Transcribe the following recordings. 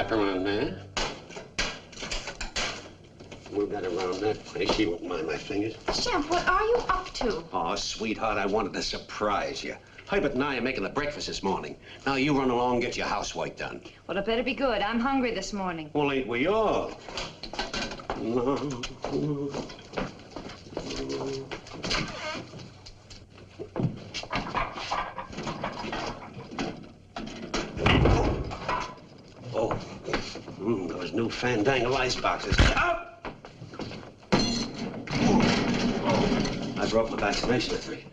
pepper on there. Move that around that way. She won't mind my fingers. Shemp, what are you up to? Oh, sweetheart, I wanted to surprise you. Hubert and I are making the breakfast this morning. Now you run along and get your housework done. Well, it better be good. I'm hungry this morning. Well, ain't we all? Oh, those new fandangled ice boxes. Up! Oh, I broke my vaccination at 3.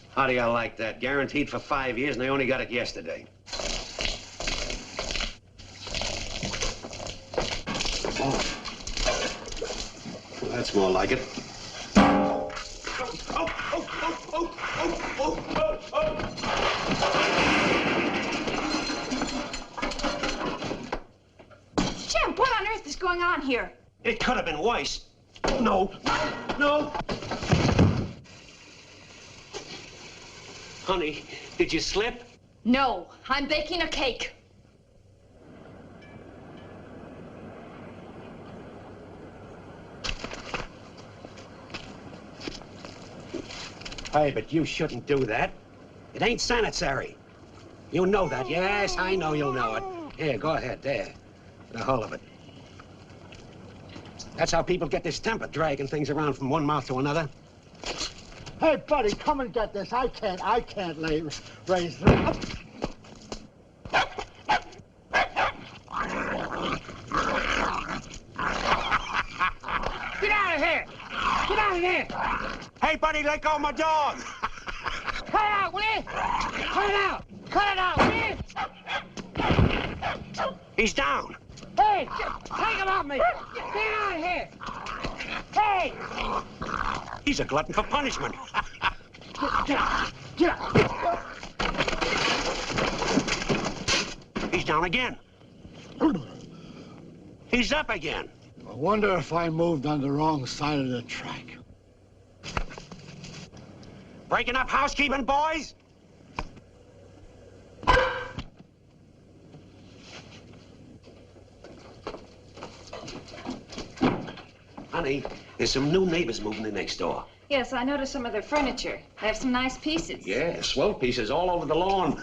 How do you like that? Guaranteed for 5 years, and they only got it yesterday. Oh. Well, that's more like it. Shemp, what on earth is going on here? It could have been worse. No. No. Honey, did you slip? No, I'm baking a cake. Hey, but you shouldn't do that. It ain't sanitary. You know that. Yes, I know you know it. Here, go ahead. There. The whole of it. That's how people get this temper, dragging things around from one mouth to another. Hey, buddy, come and get this. I can't raise them. Get out of here! Get out of here! Hey, buddy, let go of my dog. Cut it out, will you? Cut it out! Cut it out, will you? He's down. Hey, take him off me! Get out of here! Hey! He's a glutton for punishment. Get out! He's down again. He's up again. I wonder if I moved on the wrong side of the track. Breaking up housekeeping, boys? Honey, there's some new neighbors moving in next door. Yes, I noticed some of their furniture. They have some nice pieces. Yeah, swell pieces all over the lawn.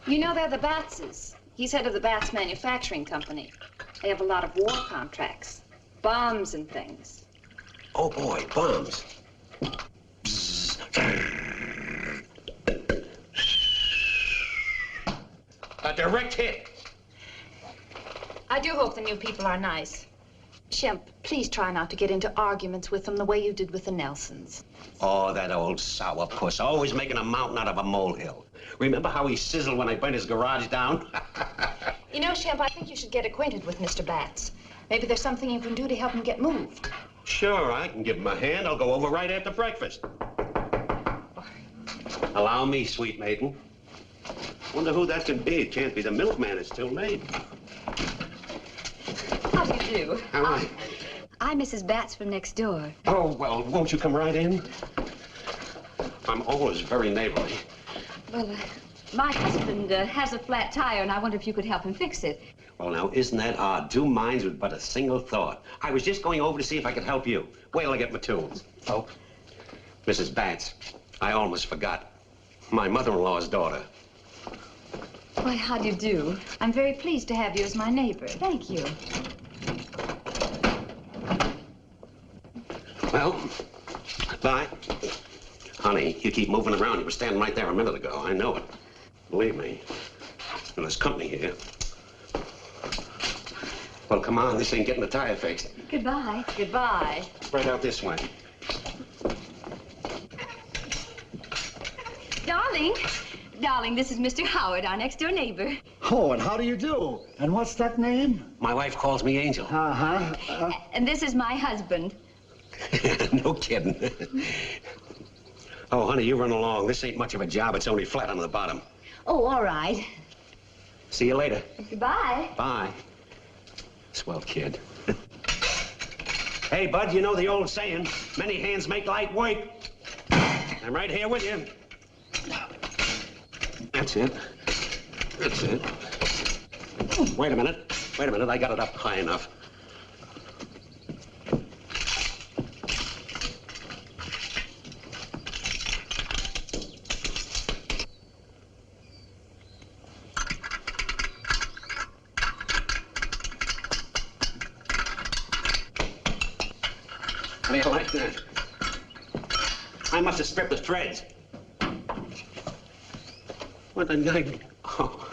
You know, they're the Battses. He's head of the Batts Manufacturing Company. They have a lot of war contracts, bombs and things. Oh, boy, bombs. A direct hit. I do hope the new people are nice. Shemp, please try not to get into arguments with them the way you did with the Nelsons. Oh, that old sourpuss, always making a mountain out of a molehill. Remember how he sizzled when I burnt his garage down? You know, Shemp, I think you should get acquainted with Mr. Batts. Maybe there's something you can do to help him get moved. Sure, I can give him a hand. I'll go over right after breakfast. Allow me, sweet maiden. Wonder who that could be. It can't be the milkman. It's too late. How do you do? How are you? I'm Mrs. Batts from next door. Oh, well, won't you come right in? I'm always very neighborly. Well, my husband has a flat tire, and I wonder if you could help him fix it. Well, now, isn't that odd? Two minds with but a single thought. I was just going over to see if I could help you. Wait till I get my tools. Oh, Mrs. Batts, I almost forgot. My mother-in-law's daughter. Why, how do you do? I'm very pleased to have you as my neighbor. Thank you. Well, bye. Honey, you keep moving around. You were standing right there a minute ago. I know it. Believe me. There's company here. Well, come on. This ain't getting the tire fixed. Goodbye. Goodbye. Right out this way. Darling, this is Mr. Howard, our next door neighbor. Oh, and how do you do? And what's that name? My wife calls me Angel. And this is my husband. No kidding. Oh, honey, you run along. This ain't much of a job. It's only flat on the bottom. Oh, all right. See you later. Goodbye. Bye. Swell kid. Hey, bud, you know the old saying, many hands make light work. I'm right here with you. That's it. That's it. Wait a minute. Wait a minute. I got it up high enough. How do you like that? I must have stripped the threads. What the night? Oh.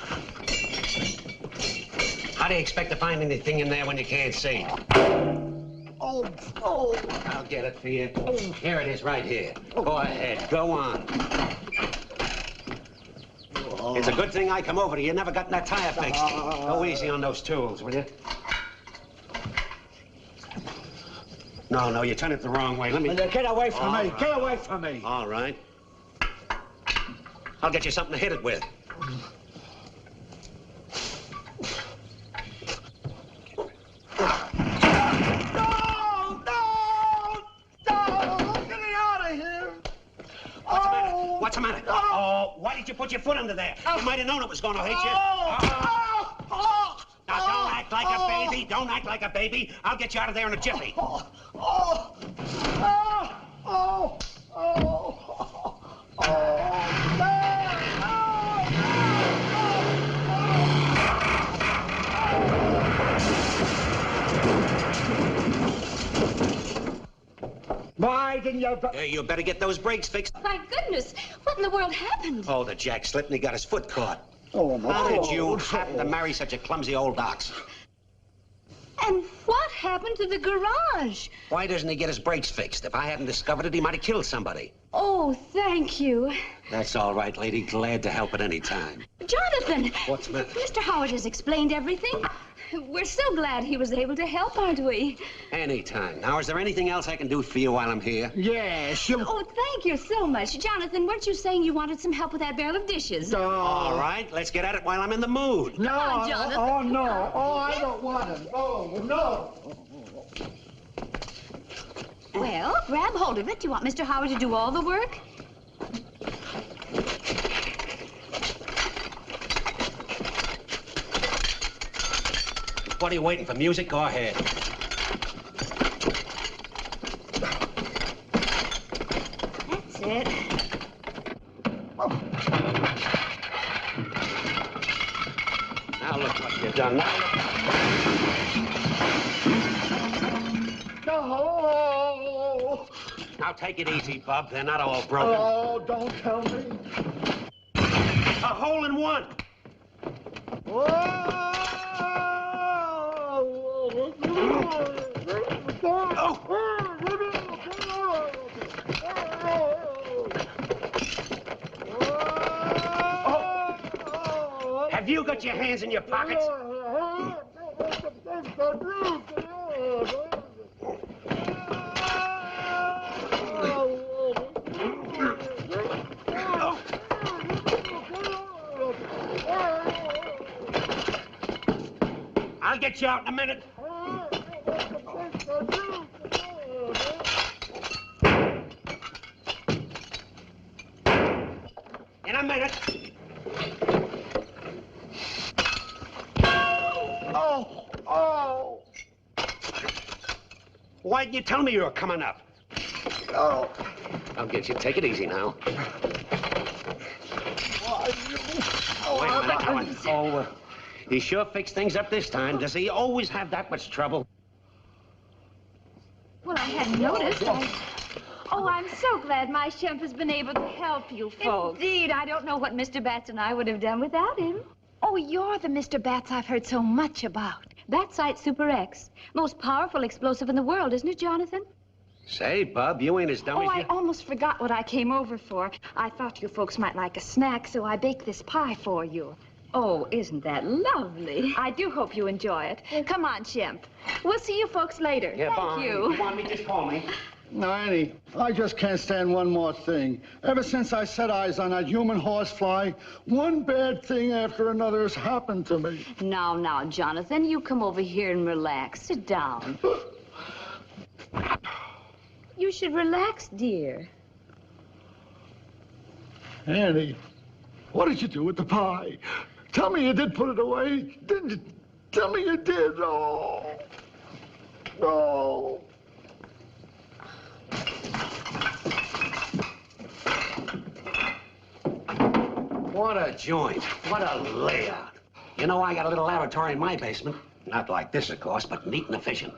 How do you expect to find anything in there when you can't see? Oh. I'll get it for you. Here it is, right here. Go ahead, go on. It's a good thing I come over to you. Never got that tire fixed. Go easy on those tools, will you? No, you turn it the wrong way. Let me... Get away from me. Right. Get away from me. All right. I'll get you something to hit it with. No! Get me out of here! What's the matter? Oh, why did you put your foot under there? You might have known it was going to hit you. Now, don't act like a baby. Don't act like a baby. I'll get you out of there in a jiffy. Why didn't you... You better get those brakes fixed. My goodness, what in the world happened? Oh, the jack slipped and he got his foot caught. Oh, my... How did you happen to marry such a clumsy old ox? And what happened to the garage? Why doesn't he get his brakes fixed? If I hadn't discovered it, he might have killed somebody. Oh, thank you. That's all right, lady. Glad to help at any time. Jonathan! What's the matter? Mr. Howard has explained everything. We're so glad he was able to help, aren't we? Anytime. Now, is there anything else I can do for you while I'm here? Yes, you... Oh, thank you so much. Jonathan, weren't you saying you wanted some help with that barrel of dishes? All right, let's get at it while I'm in the mood. No, on, Jonathan. oh, no. Oh, I don't want it. Oh, no. Well, grab hold of it. Do you want Mr. Howard to do all the work? What are you waiting for? Music? Go ahead. That's it. Now look what you've done. No. Now take it easy, Bub. They're not all broken. Oh, don't tell me. A hole in one. Have you got your hands in your pockets? I'll get you out in a minute. In a minute. Oh. Why didn't you tell me you were coming up? Oh. I'll get you. Take it easy now. Wait a minute. Oh, he sure fixed things up this time. Does he always have that much trouble? Well, I hadn't noticed. Oh, I'm so glad my Shemp has been able to help you folks. Indeed, I don't know what Mr. Bats and I would have done without him. Oh, you're the Mr. Bats I've heard so much about. Batsite Super X. Most powerful explosive in the world, isn't it, Jonathan? Say, Bub, you ain't as dumb Oh, as I you... almost forgot what I came over for. I thought you folks might like a snack, so I baked this pie for you. Oh, isn't that lovely? I do hope you enjoy it. Come on, Shemp. We'll see you folks later. Yeah, Thank bye. you. You want me, just call me. No, Annie, I just can't stand one more thing. Ever since I set eyes on that human horsefly, one bad thing after another has happened to me. Now, Jonathan, you come over here and relax. Sit down. You should relax, dear. Annie, what did you do with the pie? Tell me you did put it away. Didn't you? Tell me you did. Oh. Oh. What a joint. What a layout. You know, I got a little laboratory in my basement. Not like this, of course, but neat and efficient.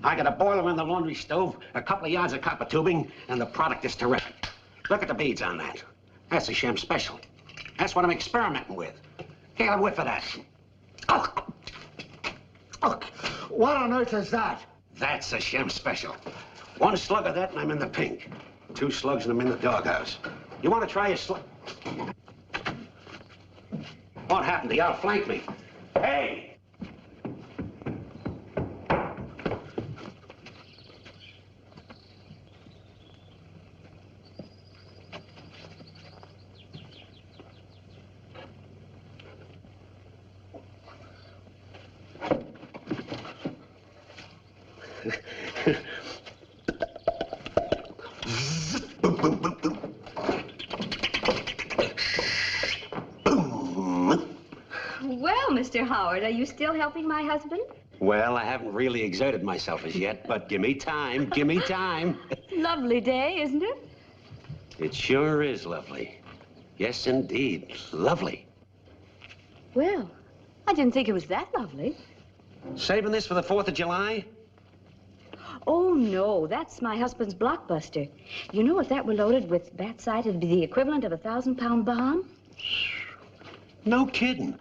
I got a boiler in the laundry stove, a couple of yards of copper tubing, and the product is terrific. Look at the beads on that. That's a Shemp special. That's what I'm experimenting with. Here, have a whiff of that. Oh. Look, what on earth is that? That's a Shemp special. One slug of that and I'm in the pink. 2 slugs and I'm in the doghouse. You want to try a slug? What happened? He outflanked me. Hey! Well, Mr. Howard, are you still helping my husband? Well, I haven't really exerted myself as yet, but give me time, give me time. Lovely day, isn't it? It sure is lovely. Yes, indeed, lovely. Well, I didn't think it was that lovely. Saving this for the 4th of July? Oh, no, that's my husband's blockbuster. You know, if that were loaded with batsite, it'd be the equivalent of a 1,000-pound bomb. No kidding.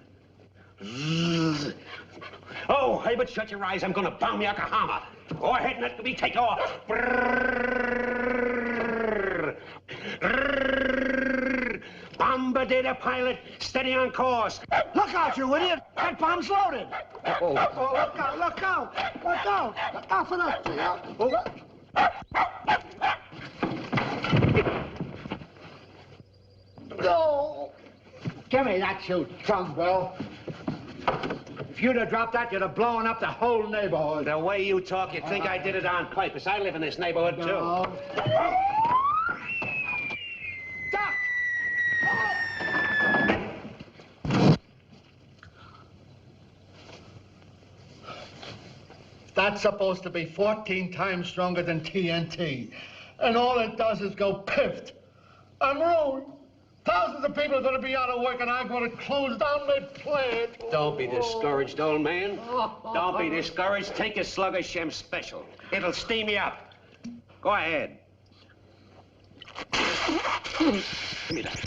Oh, hey, but shut your eyes. I'm going to bomb Yokohama. Go ahead and let me take off. Bombardier pilot, steady on course. Look out, you idiot! That bomb's loaded! Oh. Oh, look out, look out! Look out! Look out for that! No! Give me that, you dumbbell. If you'd have dropped that, you'd have blown up the whole neighborhood. The way you talk, you'd think I did it on purpose. I live in this neighborhood, too. No. Duck! That's supposed to be 14 times stronger than TNT. And all it does is go piffed. I'm ruined. Thousands of people are going to be out of work, and I'm going to close down my plant. Don't be discouraged, old man. Don't be discouraged. Take a slug of Shemp Special. It'll steam you up. Go ahead. Give me that.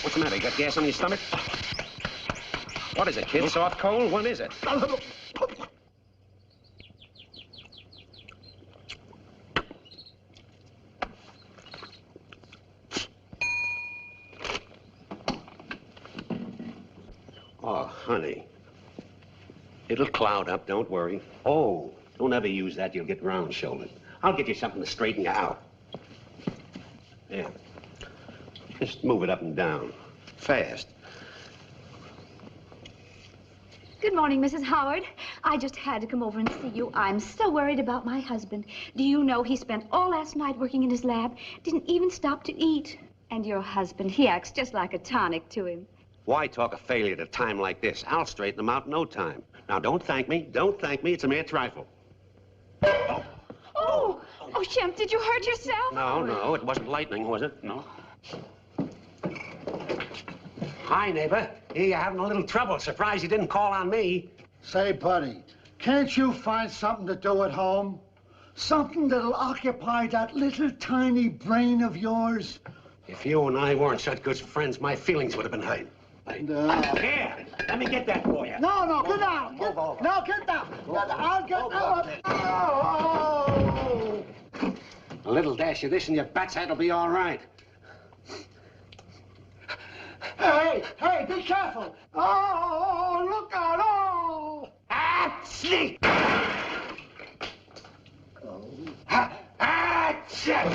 What's the matter? You got gas on your stomach? What is it, kid? Soft cold? What is it? Oh, honey. It'll cloud up, don't worry. Oh, don't ever use that, you'll get round-shouldered. I'll get you something to straighten you out. Yeah. Just move it up and down. Fast. Good morning, Mrs. Howard. I just had to come over and see you. I'm so worried about my husband. Do you know he spent all last night working in his lab, didn't even stop to eat. And your husband, he acts just like a tonic to him. Why talk of failure at a time like this? I'll straighten them out in no time. Now, don't thank me. Don't thank me. It's a mere trifle. Oh, Shemp, did you hurt yourself? No, it wasn't lightning, was it? No. Hi, neighbor. Here you're having a little trouble. Surprised you didn't call on me. Say, buddy, can't you find something to do at home? Something that'll occupy that little tiny brain of yours? If you and I weren't such good friends, my feelings would have been hurt. Here, let me get that for you. No, get down. No, get down. I'll get down. Oh! A little dash of this and your backside will be all right. Hey, be careful. Oh, look out. Oh! Ah, sneak! Shit!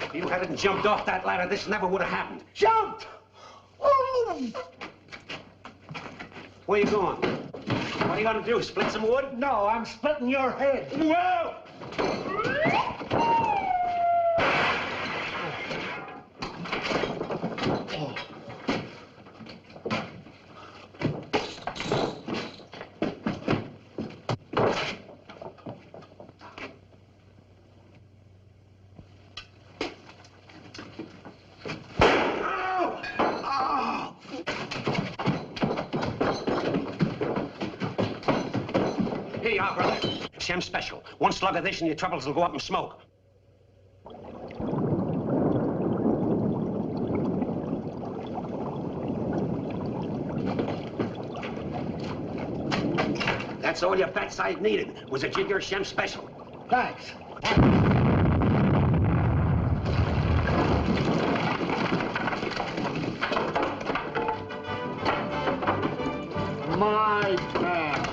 If you hadn't jumped off that ladder, this never would have happened. Jumped! Oh! Where you going? What are you going to do, split some wood? No, I'm splitting your head. Whoa! Here you are, brother. Shem special. One slug of this and your troubles will go up in smoke. That's all your backside needed, was a jigger of Shem special. Thanks. My man.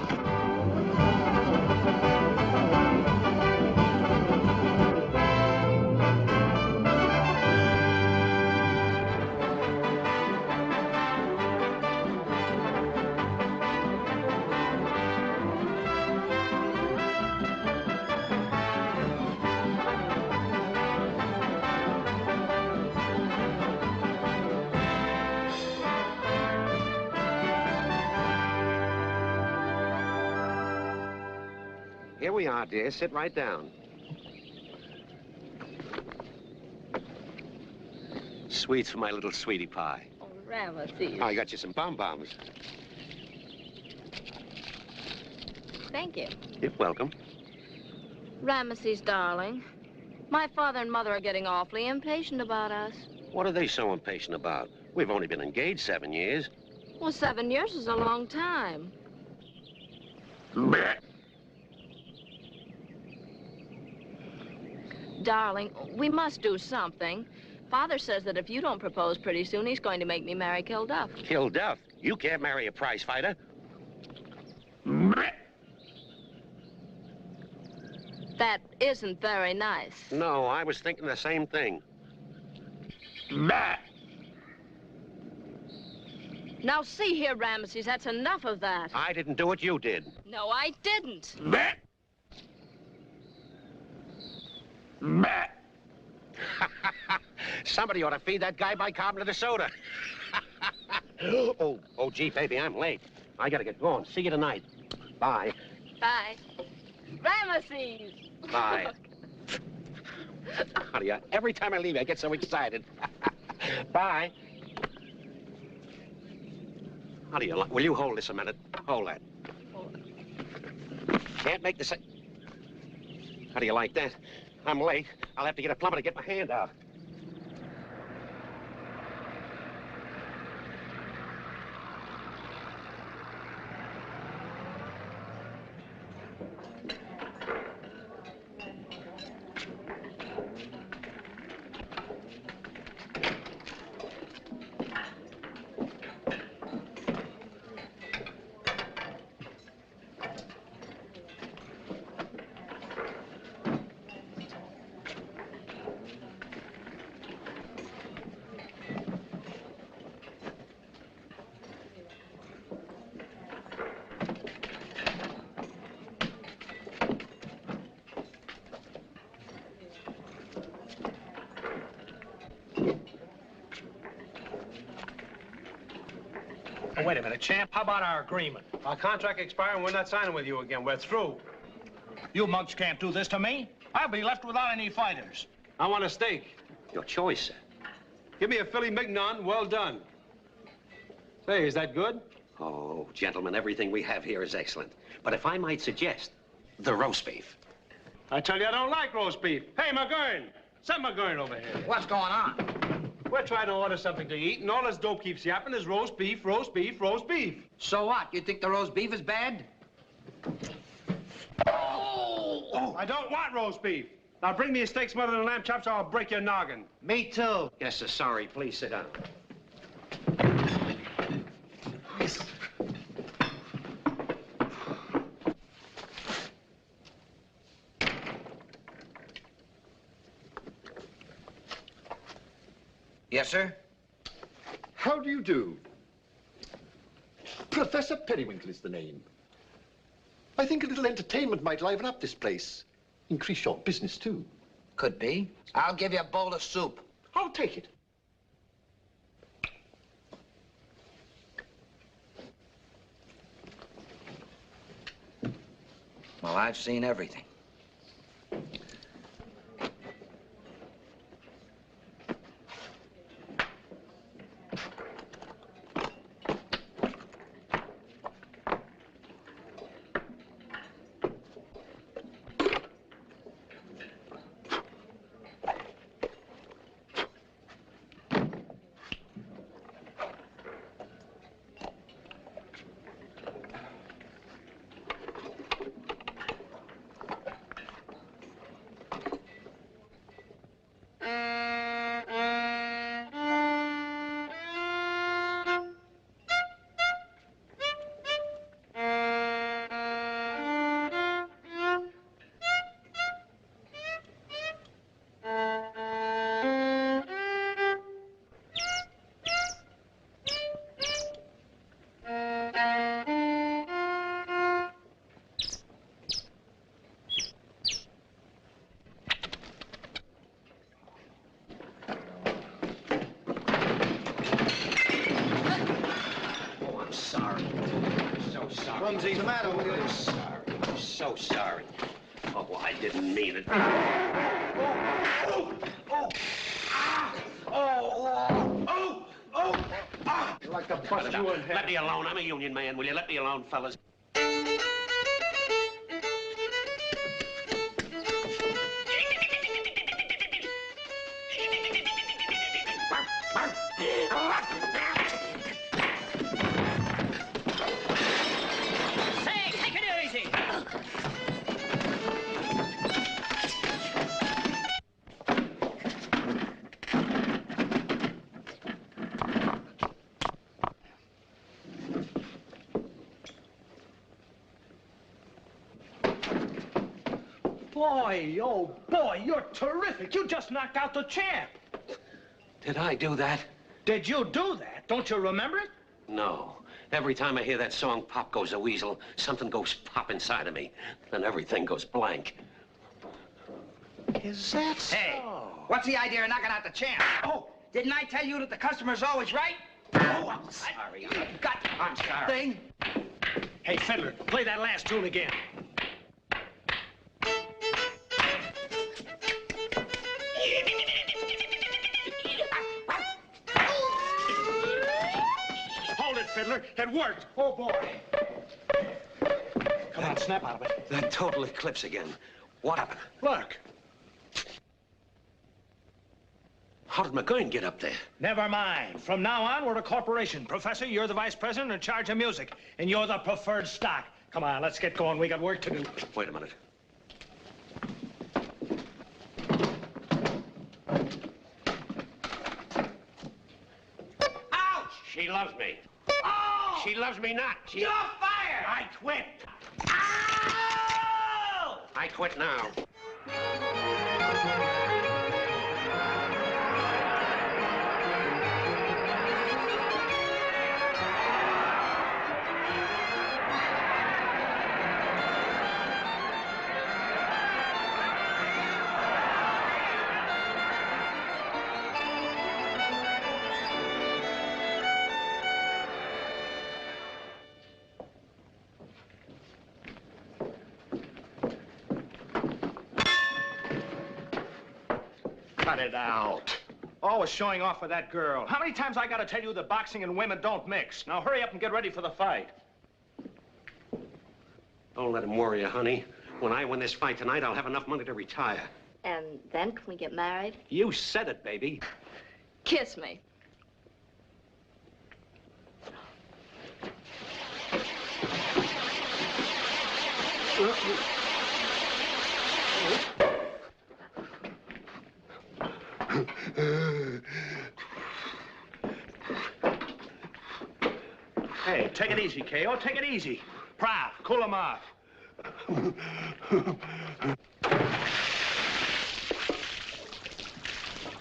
Here we are, dear. Sit right down. Sweets for my little sweetie pie. Oh, Ramesses. I got you some bonbons. Thank you. You're welcome. Ramesses, darling, my father and mother are getting awfully impatient about us. What are they so impatient about? We've only been engaged 7 years. Well, 7 years is a long time. Blech. Darling, we must do something. Father says that if you don't propose pretty soon, he's going to make me marry Kilduff. Kilduff? You can't marry a prize fighter. Blech. That isn't very nice. No, I was thinking the same thing. Blech. Now, see here, Ramesses, that's enough of that. I didn't do it, you did. No, I didn't. Blech. Blech. Somebody ought to feed that guy bicarbonate of soda. oh, gee, baby, I'm late. I gotta get going. See you tonight. Bye. Bye. Ramesses! Bye. Honey, every time I leave, I get so excited. Bye. How do you like? Will you hold this a minute? Hold that. Can't make the How do you like that? I'm late. I'll have to get a plumber to get my hand out. Wait a minute, champ. How about our agreement? Our contract expired and we're not signing with you again. We're through. You monks can't do this to me. I'll be left without any fighters. I want a steak. Your choice, sir. Give me a Philly mignon, well done. Say, is that good? Oh, gentlemen, everything we have here is excellent. But if I might suggest, the roast beef. I tell you, I don't like roast beef. Hey, McGurn, send McGurn over here. What's going on? We're trying to order something to eat, and all this dope keeps yapping is roast beef, roast beef, roast beef. So what? You think the roast beef is bad? Oh, I don't want roast beef. Now bring me a steak smothered in lamb chops or I'll break your noggin. Me too. Yes, sir, sorry. Please sit down. Yes, sir? How do you do? Professor Periwinkle is the name. I think a little entertainment might liven up this place. Increase your business, too. Could be. I'll give you a bowl of soup. I'll take it. Well, I've seen everything. Clumsy's the matter with you? I'm sorry. I'm so sorry. Oh, I didn't mean it. You're like a bust you in half. Let me alone. I'm a union man. Will you let me alone, fellas? Boy, oh boy, you're terrific. You just knocked out the champ. Did I do that? Did you do that? Don't you remember it? No. Every time I hear that song, Pop Goes a Weasel, something goes pop inside of me. Then everything goes blank. Is that so? Hey, what's the idea of knocking out the champ? Oh. Didn't I tell you that the customer's always right? Oh, I'm sorry. I'm sorry. Thing. Hey, Fiddler, play that last tune again. Hold it, Fiddler. It worked. Oh, boy. Come on, snap out of it. That total eclipse again. What happened? Look. How did McGurn get up there? Never mind. From now on, we're a corporation. Professor, you're the vice president in charge of music, and you're the preferred stock. Come on, let's get going. We got work to do. Wait a minute. Ouch! She loves me. Oh! She loves me not. You're fired! I quit. Ow! I quit now. Cut it out. Always showing off with that girl. How many times I gotta tell you that boxing and women don't mix? Now hurry up and get ready for the fight. Don't let him worry you, honey. When I win this fight tonight, I'll have enough money to retire. And then can we get married? You said it, baby. Kiss me. Hey, take it easy, K.O. Take it easy. Prof, cool him off.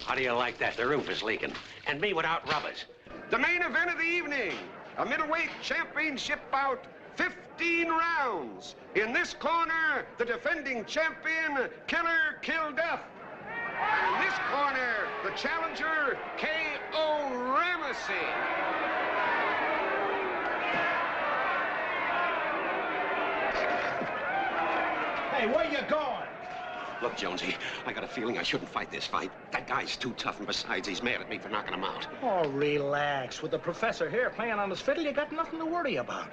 How do you like that? The roof is leaking. And me without rubbers. The main event of the evening, a middleweight championship bout, 15 rounds. In this corner, the defending champion, Killer Kill Death. In this corner, the challenger, K.O. Ramesses. Hey, where you going? Look, Jonesy, I got a feeling I shouldn't fight this fight. That guy's too tough, and besides, he's mad at me for knocking him out. Oh, relax. With the professor here playing on his fiddle, you got nothing to worry about.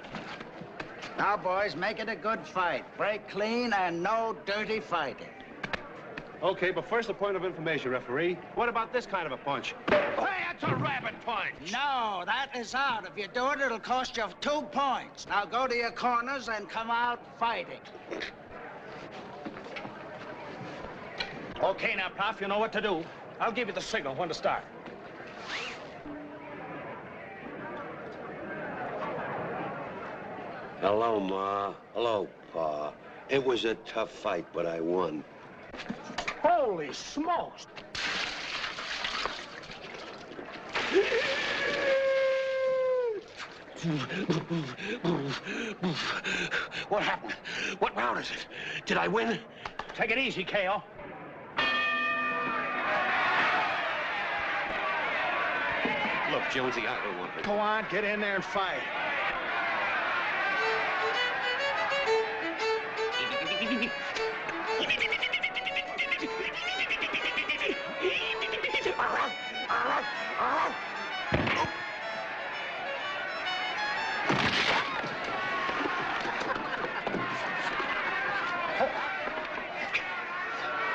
Now, boys, make it a good fight. Break clean and no dirty fighting. Okay, but first a point of information, referee. What about this kind of a punch? Hey, that's a rabbit punch! No, that is out. If you do it, it'll cost you 2 points. Now go to your corners and come out fighting. Okay, now, Prof, you know what to do. I'll give you the signal when to start. Hello, Ma. Hello, Pa. It was a tough fight, but I won. Holy smokes! What happened? What round is it? Did I win? Take it easy, K.O. Look, Jonesy, I don't want to. Go on, get in there and fight.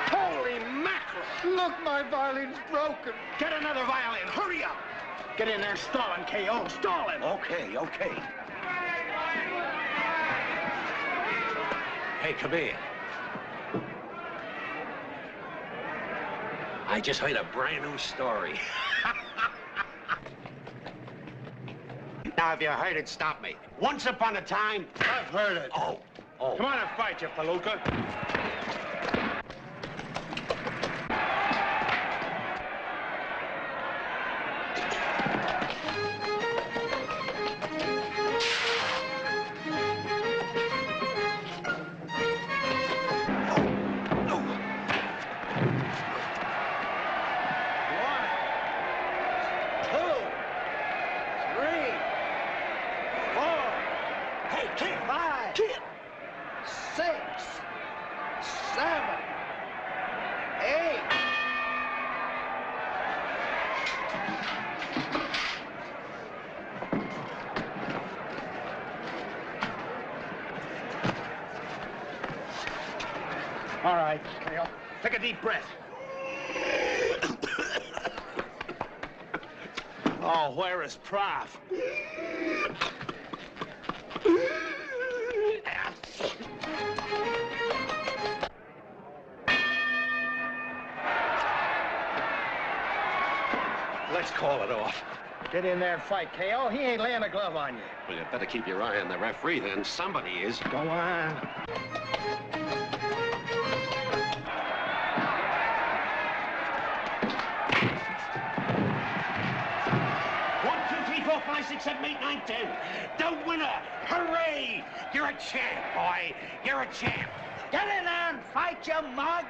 Holy mackerel! Look, my violin's broken. Get another violin. Hurry up. Get in there and stall him, K.O. Stall him. Okay, okay. Hey, come here. I just heard a brand new story. Now, if you heard it, stop me. Once upon a time... I've heard it. Oh. Come on and fight, you palooka. All right, K.O. Take a deep breath. Oh, where is Prof? Let's call it off. Get in there and fight, K.O. He ain't laying a glove on you. Well, you better keep your eye on the referee, then. Somebody is. Go on. 5, 6, 7, 8, 9, 10. The winner! Hooray! You're a champ, boy. You're a champ. Get in there and fight, you mug!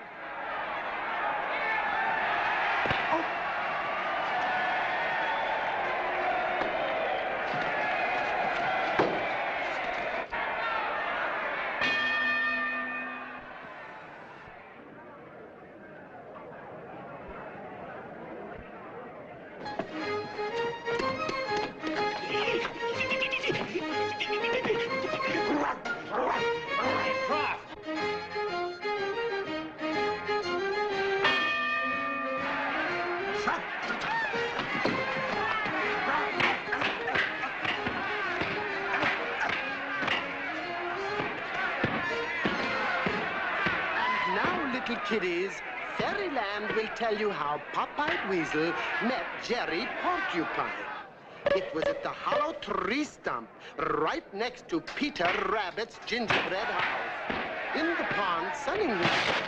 Now, little kiddies, Fairyland will tell you how Popeye Weasel met Jerry Porcupine. It was at the hollow tree stump right next to Peter Rabbit's gingerbread house. In the pond, sunning himself.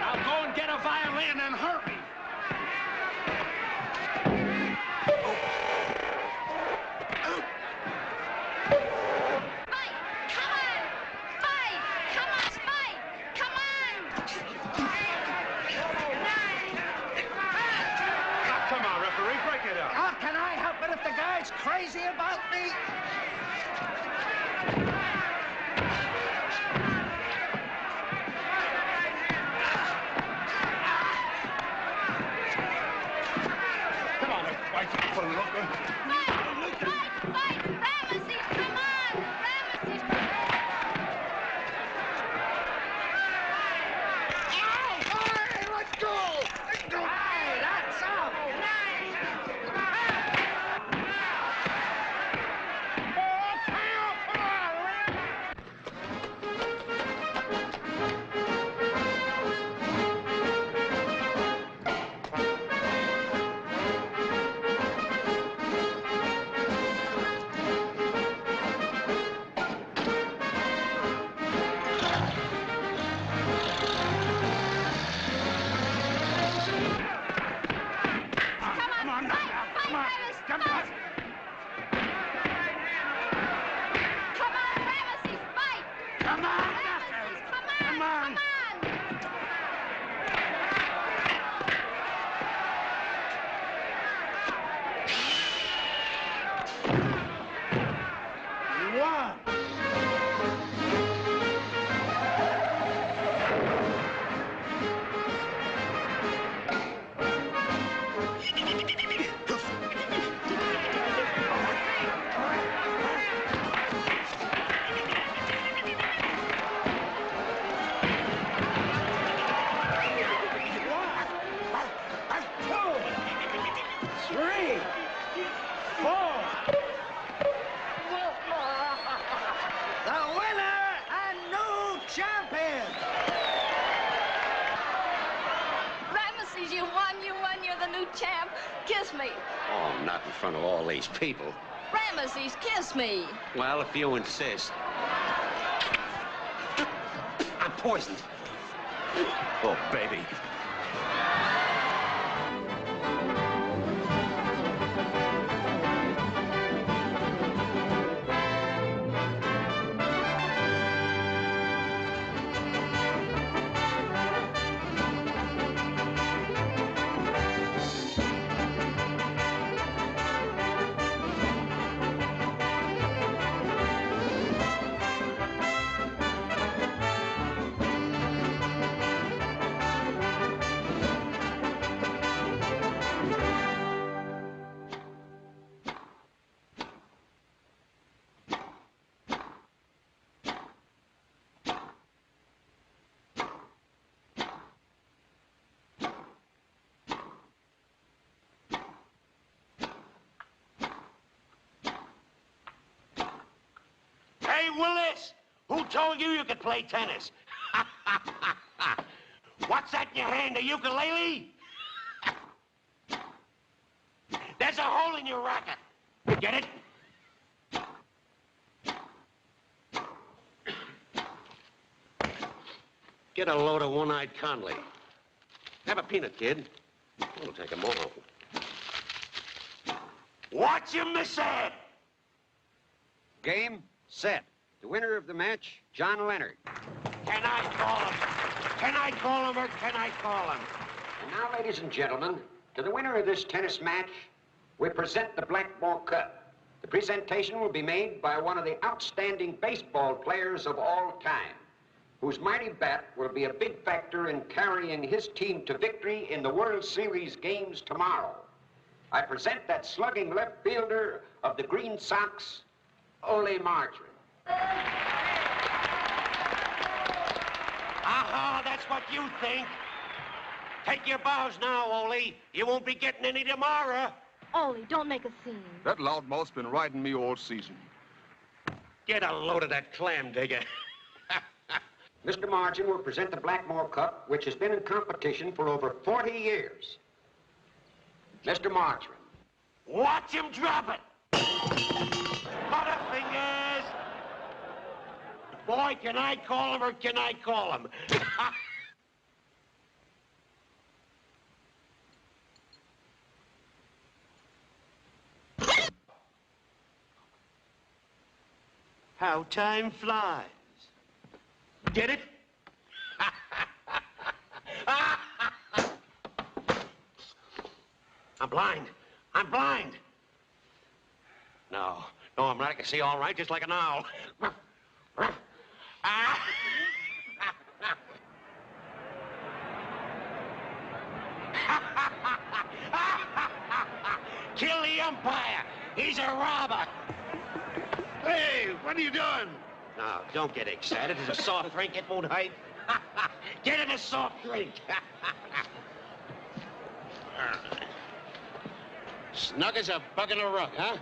Now go and get a violin and hurry. How can I help it if the guy's crazy about me? Come on, fight for looking. Fight! Ramesses, come on! Ramesses! Hey, let's go! Let's go! Hey, that's out! Champ, kiss me. Oh, not in front of all these people. Ramesses, kiss me. Well, if you insist. I'm poisoned. Oh, baby. Hey, Willis! Who told you you could play tennis? What's that in your hand, a ukulele? There's a hole in your racket. Get it? Get a load of one-eyed Conley. Have a peanut, kid. We'll take 'em all. Watch him, Miss Ed. Game, set. The winner of the match, John Leonard. Can I call him? Can I call him or can I call him? And now, ladies and gentlemen, to the winner of this tennis match, we present the Black Ball Cup. The presentation will be made by one of the outstanding baseball players of all time, whose mighty bat will be a big factor in carrying his team to victory in the World Series games tomorrow. I present that slugging left fielder of the Green Sox, Ole Marjorie. Aha, that's what you think. Take your bows now, Ole. You won't be getting any tomorrow. Ole, don't make a scene. That loudmouth's been riding me all season. Get a load of that clam digger. Mr. Margin will present the Blackmore Cup, which has been in competition for over 40 years. Mr. Margin. Watch him drop it! Butterfingers! Boy, can I call him or can I call him? How time flies. Get it? I'm blind. I'm blind. No, I'm not. I can see all right, just like an owl. Kill the umpire. He's a robber. Hey, what are you doing? No, don't get excited. It's a soft drink. It won't hurt. Get it a soft drink. Snug as a bug in a rug, huh?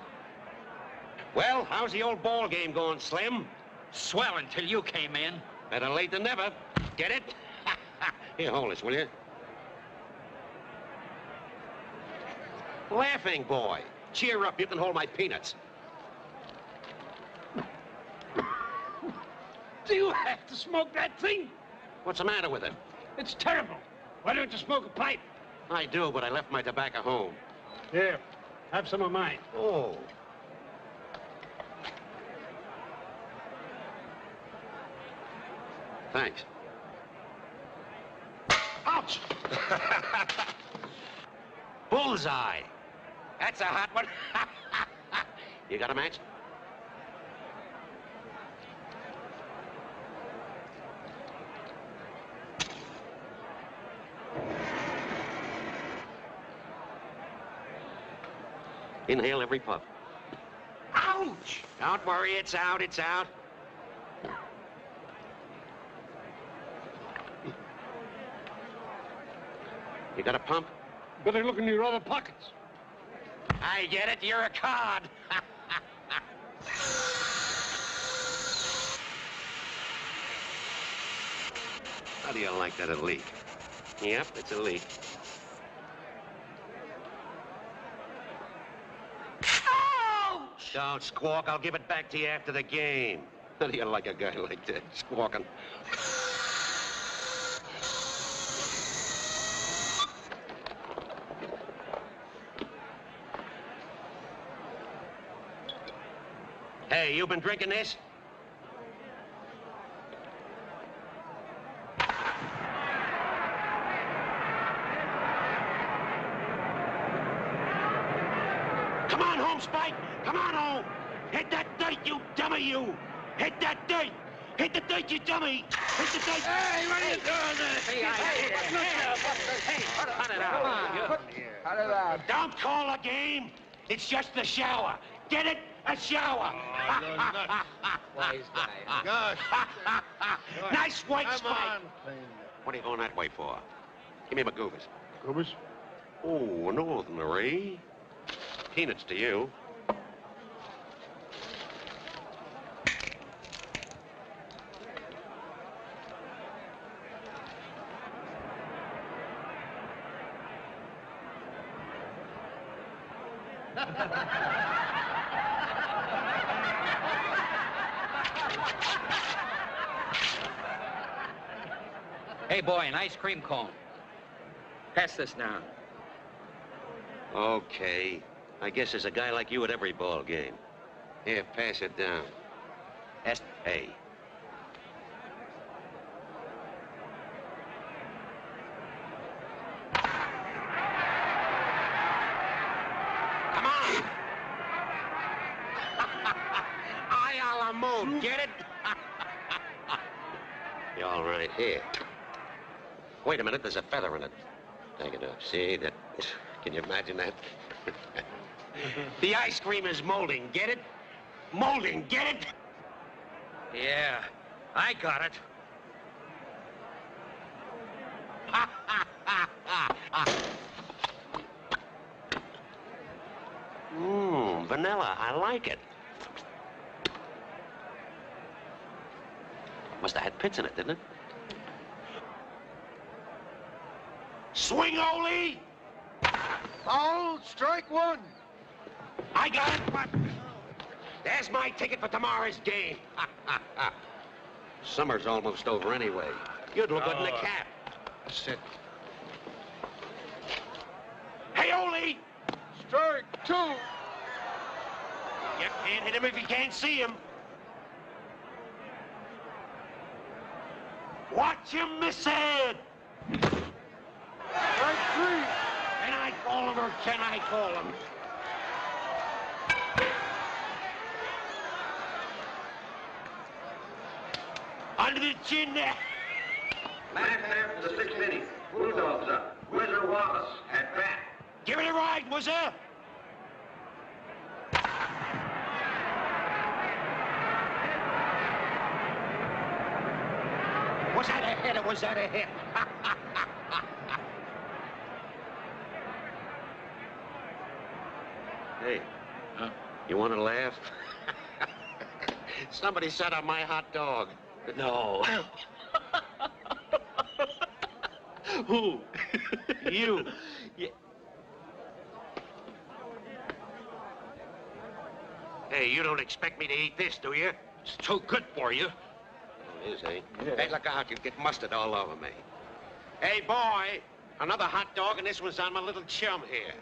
Well, how's the old ball game going, Slim? Swell until you came in. Better late than never. Get it? Here, hold this, will you? Laughing boy. Cheer up. You can hold my peanuts. Do you have to smoke that thing? What's the matter with it? It's terrible. Why don't you smoke a pipe? I do, but I left my tobacco home. Here, have some of mine. Oh. Thanks. Ouch! Bullseye. That's a hot one. You got a match? Inhale every puff. Ouch! Don't worry, it's out, it's out. You got a pump? Better look in your other pockets. I get it, you're a card. How do you like that, a leak? Yep, it's a leak. Don't squawk. I'll give it back to you after the game. How do you like a guy like that, squawking? Hey, you been drinking this? Come on home, Spike! Come on home! Hit that dirt, you dummy, you! Hit that dirt! Hit the dirt, you dummy! Hit the dirt! Hey, what are you doing there? Hey, cut it out. Cut it out. Don't call a game. It's just a shower. Get it? A shower. Wise guy. Gosh. Nice white Come Spike. on. What are you going that way for? Give me my goobers. Goobers? Oh, an ordinary. Peanuts to you. Hey, boy, an ice cream cone. Pass this down. Okay. I guess there's a guy like you at every ball game. Here, pass it down. S.A. Come on! I a la mode, get it? You're all right. Here. Wait a minute, there's a feather in it. Take it off. See that? Can you imagine that? The ice cream is molding, get it? Molding, get it? Yeah, I got it. Vanilla, I like it. Must have had pits in it, didn't it? Swing, Ole! Foul, strike one. I got it, but there's my ticket for tomorrow's game. Summer's almost over anyway. You'd look good in the cap. Sit. Hey, Ole! Strike two. You can't hit him if you can't see him. Watch him miss it! Strike three. Can I call him or can I call him? Under the chin there. Last half of the sixth inning. Bulldogs up. Whizzer Wallace at bat. Give it a ride, Whizzer. Was that a hit or was that a hit? Hey, you want to laugh? Somebody sat on my hot dog. No. Who? You. Yeah. Hey, you don't expect me to eat this, do you? It's too good for you. It is, eh? Yeah. Hey, look out, you'll get mustard all over me. Hey, boy, another hot dog, and this one's on my little chum here.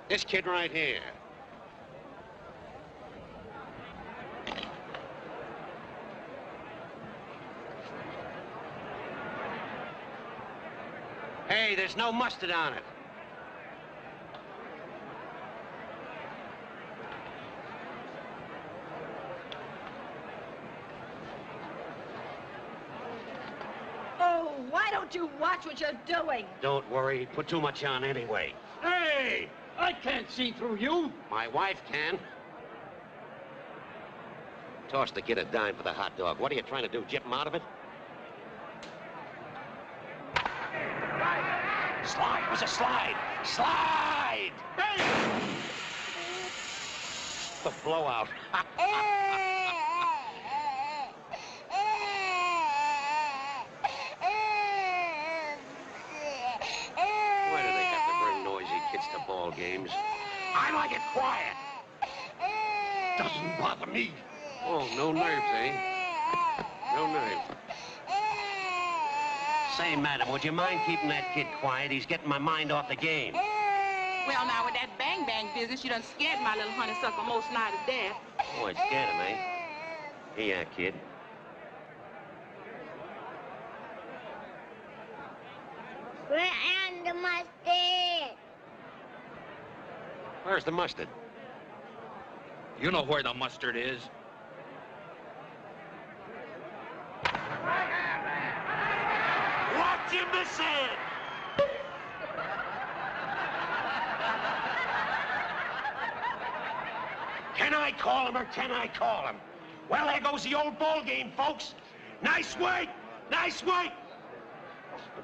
This kid right here. Hey, there's no mustard on it. Oh, why don't you watch what you're doing? Don't worry, put too much on anyway. Hey, I can't see through you. My wife can. Toss the kid a dime for the hot dog. What are you trying to do, jip him out of it? Slide, was a slide. Slide! Hey! The blowout. Why do they have to bring noisy kids to ball games? I like it quiet. Doesn't bother me. Oh, no nerves, eh? No nerves. Say, madam, would you mind keeping that kid quiet? He's getting my mind off the game. Well, now, with that bang-bang business, you done scared my little honeysuckle most nigh to death. Oh, it scared him, eh? Here, kid. And the mustard. Where's the mustard? You know where the mustard is. Watch him miss it! Can I call him or can I call him? Well, there goes the old ball game, folks. Nice work! Nice work!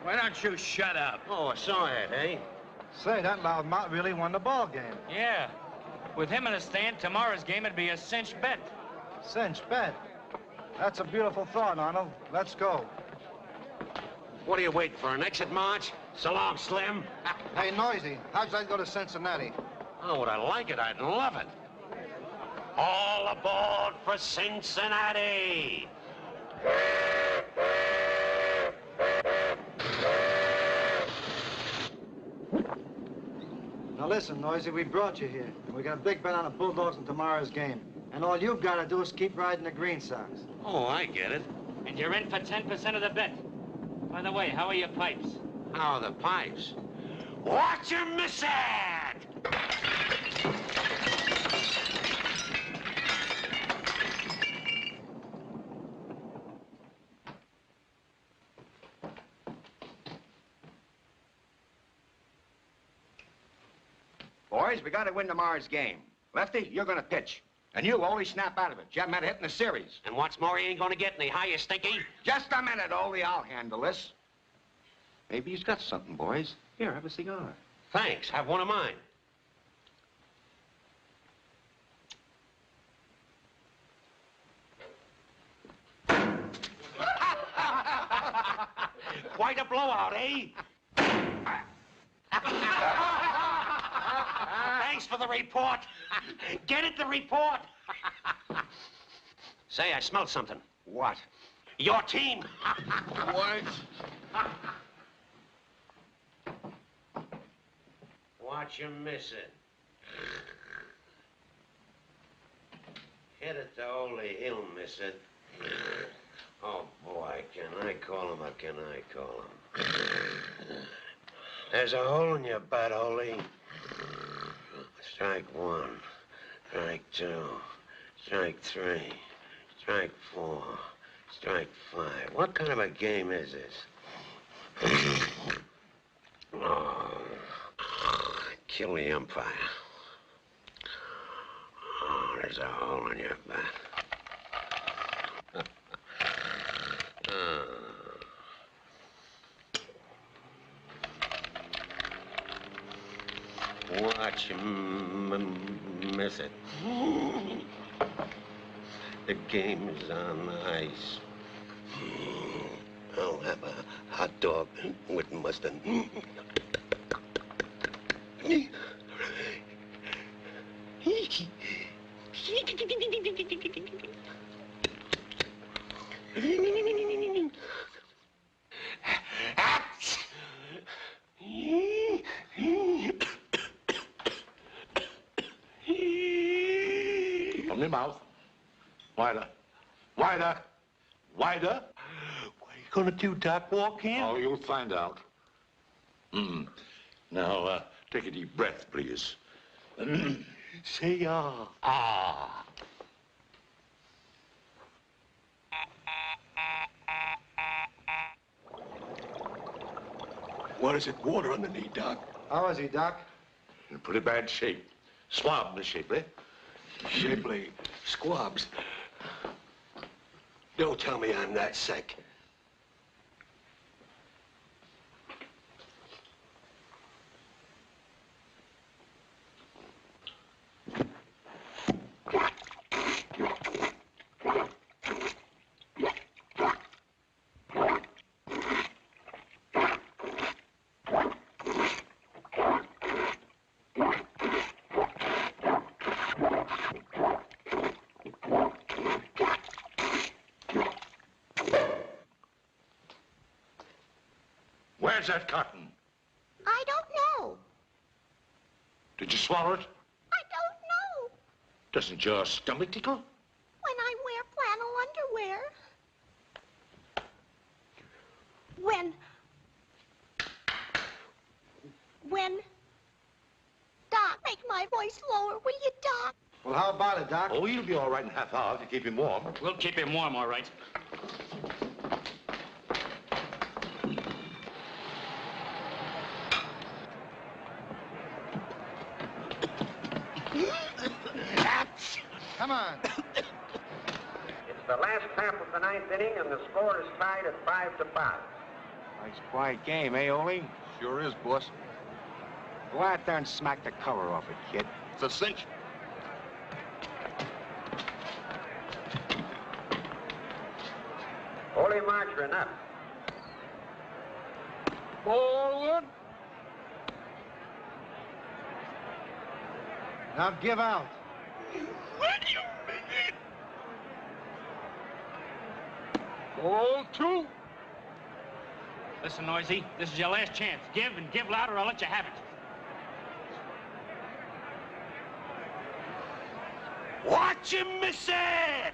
Why don't you shut up? Oh, I saw that, eh? Say, that loudmouth really won the ball game. Yeah. With him in the stand, tomorrow's game would be a cinch bet. Cinch bet. That's a beautiful thought, Arnold. Let's go. What are you waiting for, an exit march? So long, Slim. Hey, Noisy, how'd I go to Cincinnati? Oh, would I like it? I'd love it. All aboard for Cincinnati! Now listen, Noisy, we brought you here. We got a big bet on the Bulldogs in tomorrow's game. And all you've got to do is keep riding the Green Sox. Oh, I get it. And you're in for 10% of the bet. By the way, how are your pipes? How are the pipes? Watch him miss it! Boys, we got to win tomorrow's game. Lefty, you're going to pitch. And you always snap out of it. You haven't had a hit in the series. And what's more, he ain't gonna get any higher, Stinky. Just a minute, Ole. I'll handle this. Maybe he's got something, boys. Here, have a cigar. Thanks. Have one of mine. Quite a blowout, eh? Thanks for the report. Get it, the report. Say, I smelled something. What? Your team. What? Watch you miss it. Hit it to Holy Hill, miss it. Oh, boy, can I call him or can I call him? There's a hole in your butt, Holy. Strike one. Strike two. Strike three. Strike four. Strike five. What kind of a game is this? Oh. Kill the umpire. Oh, there's a hole in your butt. Watch him miss it. The game is on ice. I'll have a hot dog with mustard. From your mouth. Wider. Wider. Wider. What are you gonna do, Doc? Walk in? Oh, you'll find out. Now, take a deep breath, please. Say ah. Ah. What is it? Water underneath, Doc. How is he, Doc? In pretty bad shape. Swab, Miss Shapley. Shapley. Squabs. Don't tell me I'm that sick. Where's that cotton? I don't know. Did you swallow it? I don't know. Doesn't your stomach tickle? When I wear flannel underwear. When... Doc, make my voice lower, will you, Doc? Well, how about it, Doc? Oh, you'll be all right in half hour if you keep him warm. We'll keep him warm, all right. Come on. It's the last half of the ninth inning, and the score is tied at 5-5. Nice quiet game, eh, Ole? Sure is, boss. Go out there and smack the cover off it, kid. It's a cinch. Ole Margarine up. Forward. Now give out. Wait a minute. Ball two. Listen, Noisy, this is your last chance. Give and give louder, or I'll let you have it. Watch him miss it!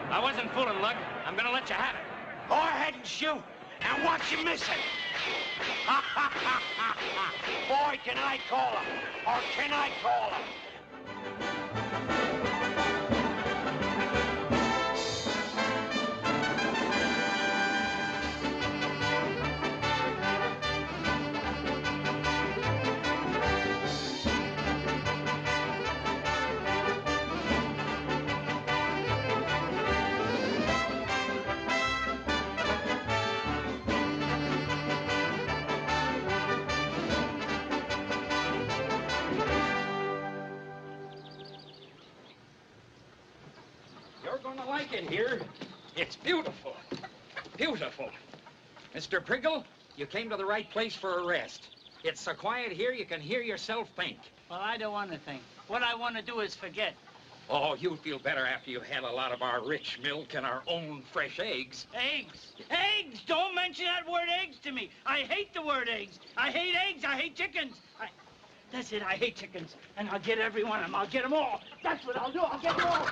I wasn't fooling, Lug. I'm gonna let you have it. Go ahead and shoot, and watch him miss it. Boy, can I call him, or can I call him? gonna like it here. It's beautiful. Beautiful. Mr. Priggle, you came to the right place for a rest. It's so quiet here you can hear yourself think. Well, I don't want to think. What I want to do is forget. Oh, you'll feel better after you've had a lot of our rich milk and our own fresh eggs. Eggs! Eggs! Don't mention that word eggs to me. I hate the word eggs. I hate eggs. I hate chickens. That's it. I hate chickens. And I'll get every one of them. I'll get them all. That's what I'll do. I'll get them all.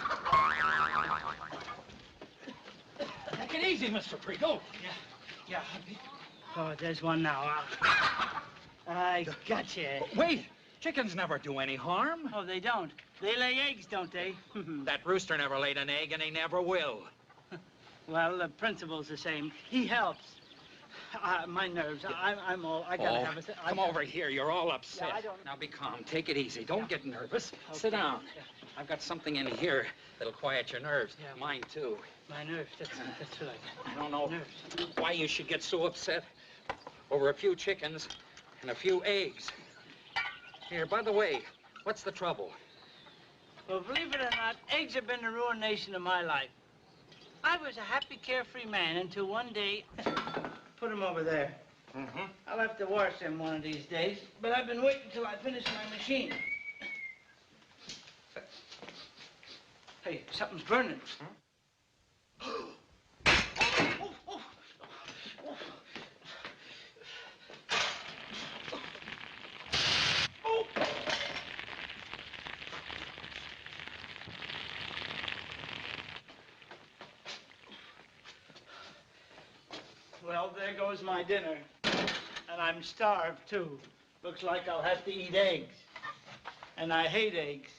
Take it easy, Mr. Priggle. Yeah. Oh, there's one now. I gotcha. Wait. Chickens never do any harm. Oh, they don't. They lay eggs, don't they? That rooster never laid an egg, and he never will. Well, the principle's the same. He helps. My nerves. I gotta have a... Come over here. You're all upset. Yeah, I don't... Now, be calm. Take it easy. Don't get nervous. Okay. Sit down. I've got something in here that'll quiet your nerves. Yeah. Mine, too. My nerves. That's what I don't know why you should get so upset over a few chickens and a few eggs. Here, by the way, what's the trouble? Well, believe it or not, eggs have been the ruination of my life. I was a happy, carefree man until one day... Put them over there. Mm-hmm. I'll have to wash them one of these days, but I've been waiting till I finish my machine. Hey, something's burning. Well, there goes my dinner. And I'm starved, too. Looks like I'll have to eat eggs. And I hate eggs.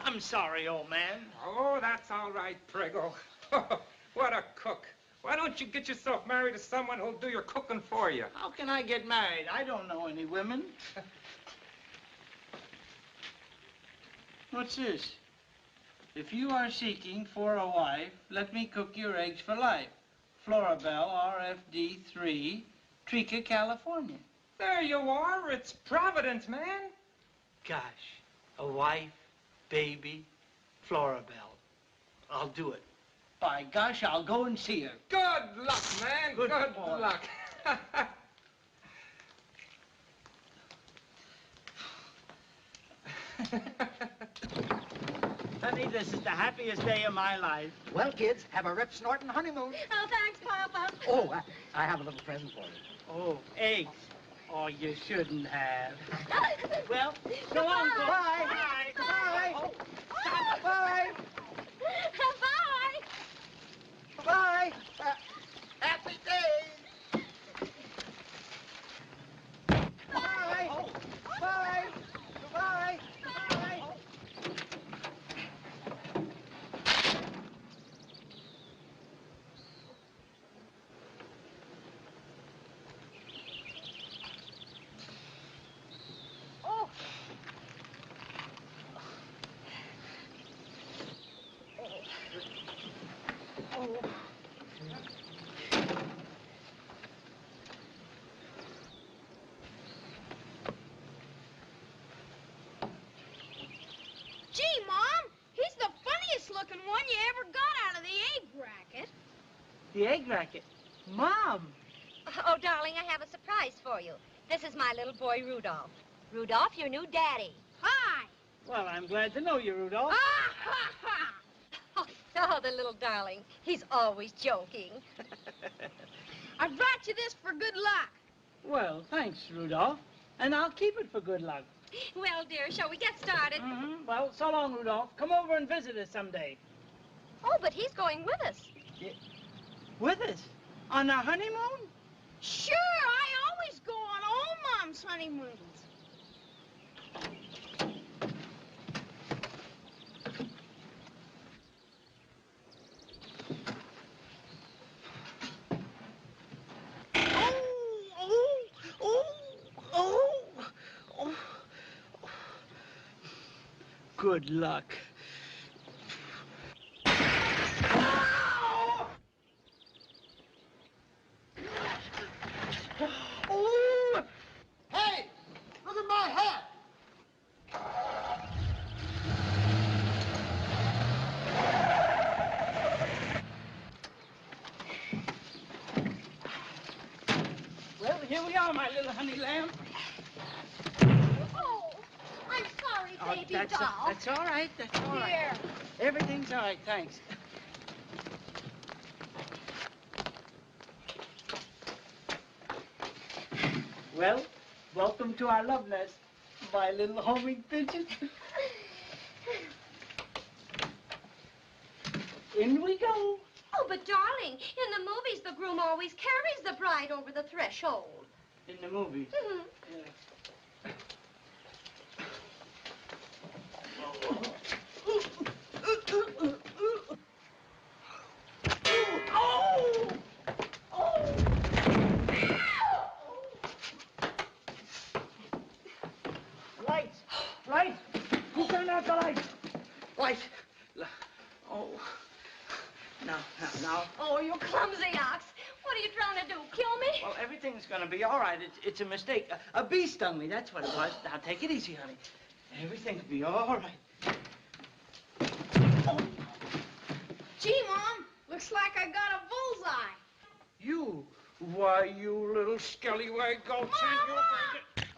I'm sorry, old man. Oh, that's all right, Priggle. What a cook. Why don't you get yourself married to someone who'll do your cooking for you? How can I get married? I don't know any women. What's this? If you are seeking for a wife, let me cook your eggs for life. Florabelle, RFD 3, Trica, California. There you are. It's Providence, man. Gosh, a wife, baby, Florabelle. I'll do it. By gosh, I'll go and see her. Good luck, man. Good luck. Honey, this is the happiest day of my life. Well, kids, have a rip-snorting honeymoon. Oh, thanks, Papa. Oh, I have a little present for you. Oh, eggs. Oh, you shouldn't have. Well, so long, folks. Bye. Bye. Bye. Oh, Bye. Bye. Bye. Happy days. Bye. Oh. Bye. Bye. Bye. Gee, Mom, he's the funniest looking one you ever got out of the egg racket. the egg racket. Mom! Oh, darling, I have a surprise for you. This is my little boy, Rudolph. Rudolph, your new daddy. Hi. Well, I'm glad to know you, Rudolph. Oh, the little darling. He's always joking. I brought you this for good luck. Well, thanks, Rudolph. And I'll keep it for good luck. Well, dear, shall we get started? Mm-hmm. Well, so long, Rudolph. Come over and visit us someday. Oh, but he's going with us. Yeah. With us? On our honeymoon? Sure, I always go on all Mom's honeymoons. Good luck. Oh! Hey, look at my hat. Well, here we are, my little honey lamb. Oh, I'm sorry, baby that's doll. That's all right. That's all right. Here. Everything's all right, thanks. Well, welcome to our love nest, my little homing pigeon. In we go. Oh, but darling, in the movies, the groom always carries the bride over the threshold. In the movies? Mm-hmm. Yeah. Lights! Lights! Who turned out the lights? Lights! Oh. Now. Oh, you clumsy ox. What are you trying to do, kill me? Well, everything's gonna be all right. It's a mistake. A bee stung me, that's what it was. Now, take it easy, honey. Everything will be all right. Gee, Mom, looks like I got a bullseye. You? Why, you little scallywag goat,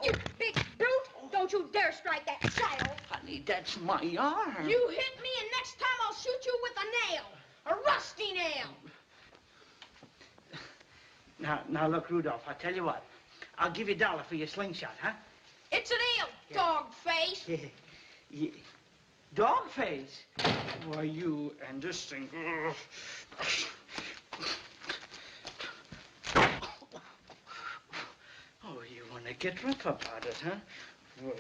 You big brute! Don't you dare strike that child. Honey, that's my arm. You hit me, and next time I'll shoot you with a nail. A rusty nail. Now, look, Rudolph, I'll tell you what. I'll give you $1 for your slingshot, huh? It's a deal, dog face. Yeah. Dog face? Why, you and this thing. Oh, you want to get rough about it, huh? Well,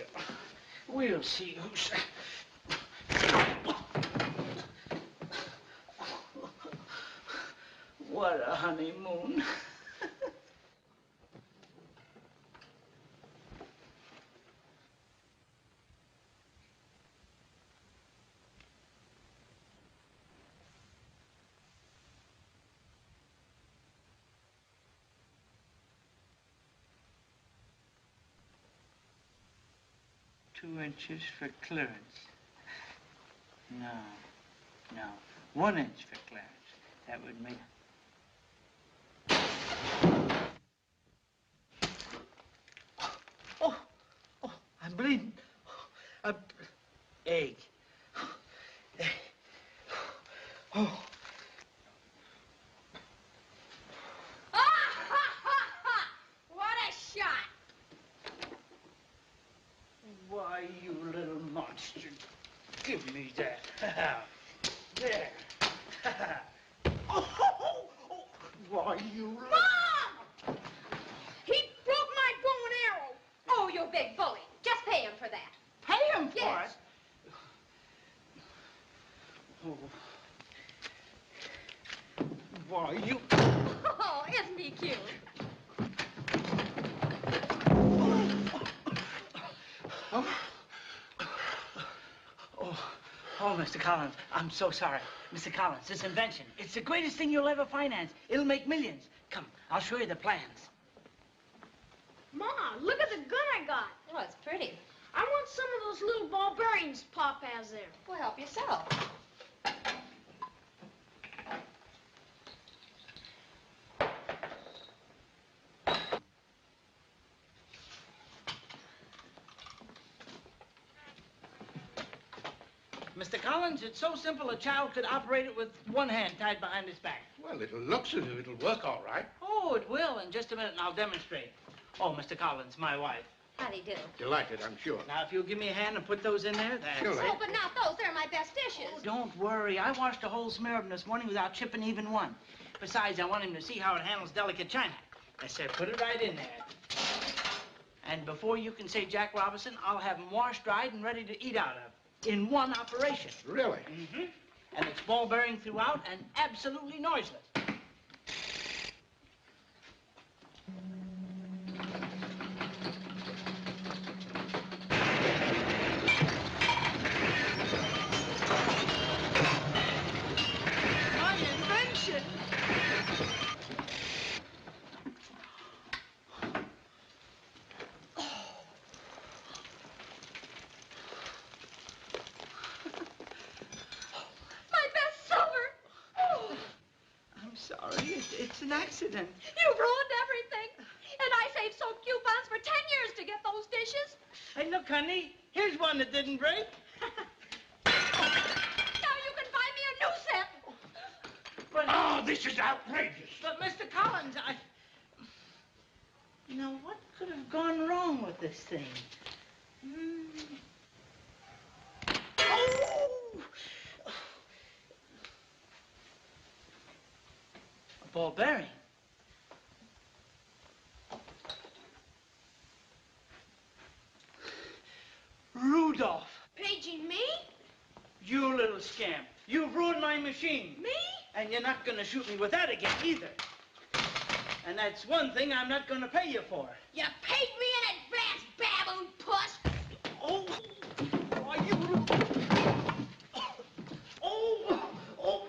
we'll see who's... What a honeymoon. Two inches for clearance. No. 1 inch for clearance. That would make... Oh, I'm bleeding. Egg. Oh. What a shot. Why, you little monster. Give me that. There. Why, you... Mom! He broke my bow and arrow. Oh, you big bully. Just pay him for that. Pay him for Yes. it? Oh. Why, you... Oh, isn't he cute? Oh, Mr. Collins, I'm so sorry. Mr. Collins, this invention, it's the greatest thing you'll ever finance. It'll make millions. Come, I'll show you the plans. Ma, look at the gun I got. Oh, it's pretty. I want some of those little ball bearings Pop has there. Well, help yourself. Mr. Collins, it's so simple a child could operate it with one hand tied behind his back. Well, it'll look as if it'll work all right. Oh, it will in just a minute, and I'll demonstrate. Oh, Mr. Collins, my wife. Howdy do. Delighted, I'm sure. Now, if you'll give me a hand and put those in there, that's Sure. it. Oh, but not those. They're my best dishes. Oh, don't worry. I washed a whole smear of them this morning without chipping even one. Besides, I want him to see how it handles delicate china. I said, put it right in there. And before you can say Jack Robinson, I'll have them washed, dried, and ready to eat out of in one operation. Really? Mm-hmm. And it's ball bearing throughout and absolutely noiseless. My invention! My bestseller. Oh, I'm sorry. It's an accident. you ruined everything. And I saved soap coupons for 10 years to get those dishes. Hey, look, honey. Here's one that didn't break. Now you can buy me a new set. But, Oh, this is outrageous. but Mr. Collins, Now, what could have gone wrong with this thing? Oh! A ball bearing. Rudolph, Paging me? you little scamp. You've ruined my machine. Me? And you're not going to shoot me with that again, either. And that's one thing I'm not going to pay you for. You paid me in advance, baboon puss. Oh! Why, you... Oh! Oh! Oh.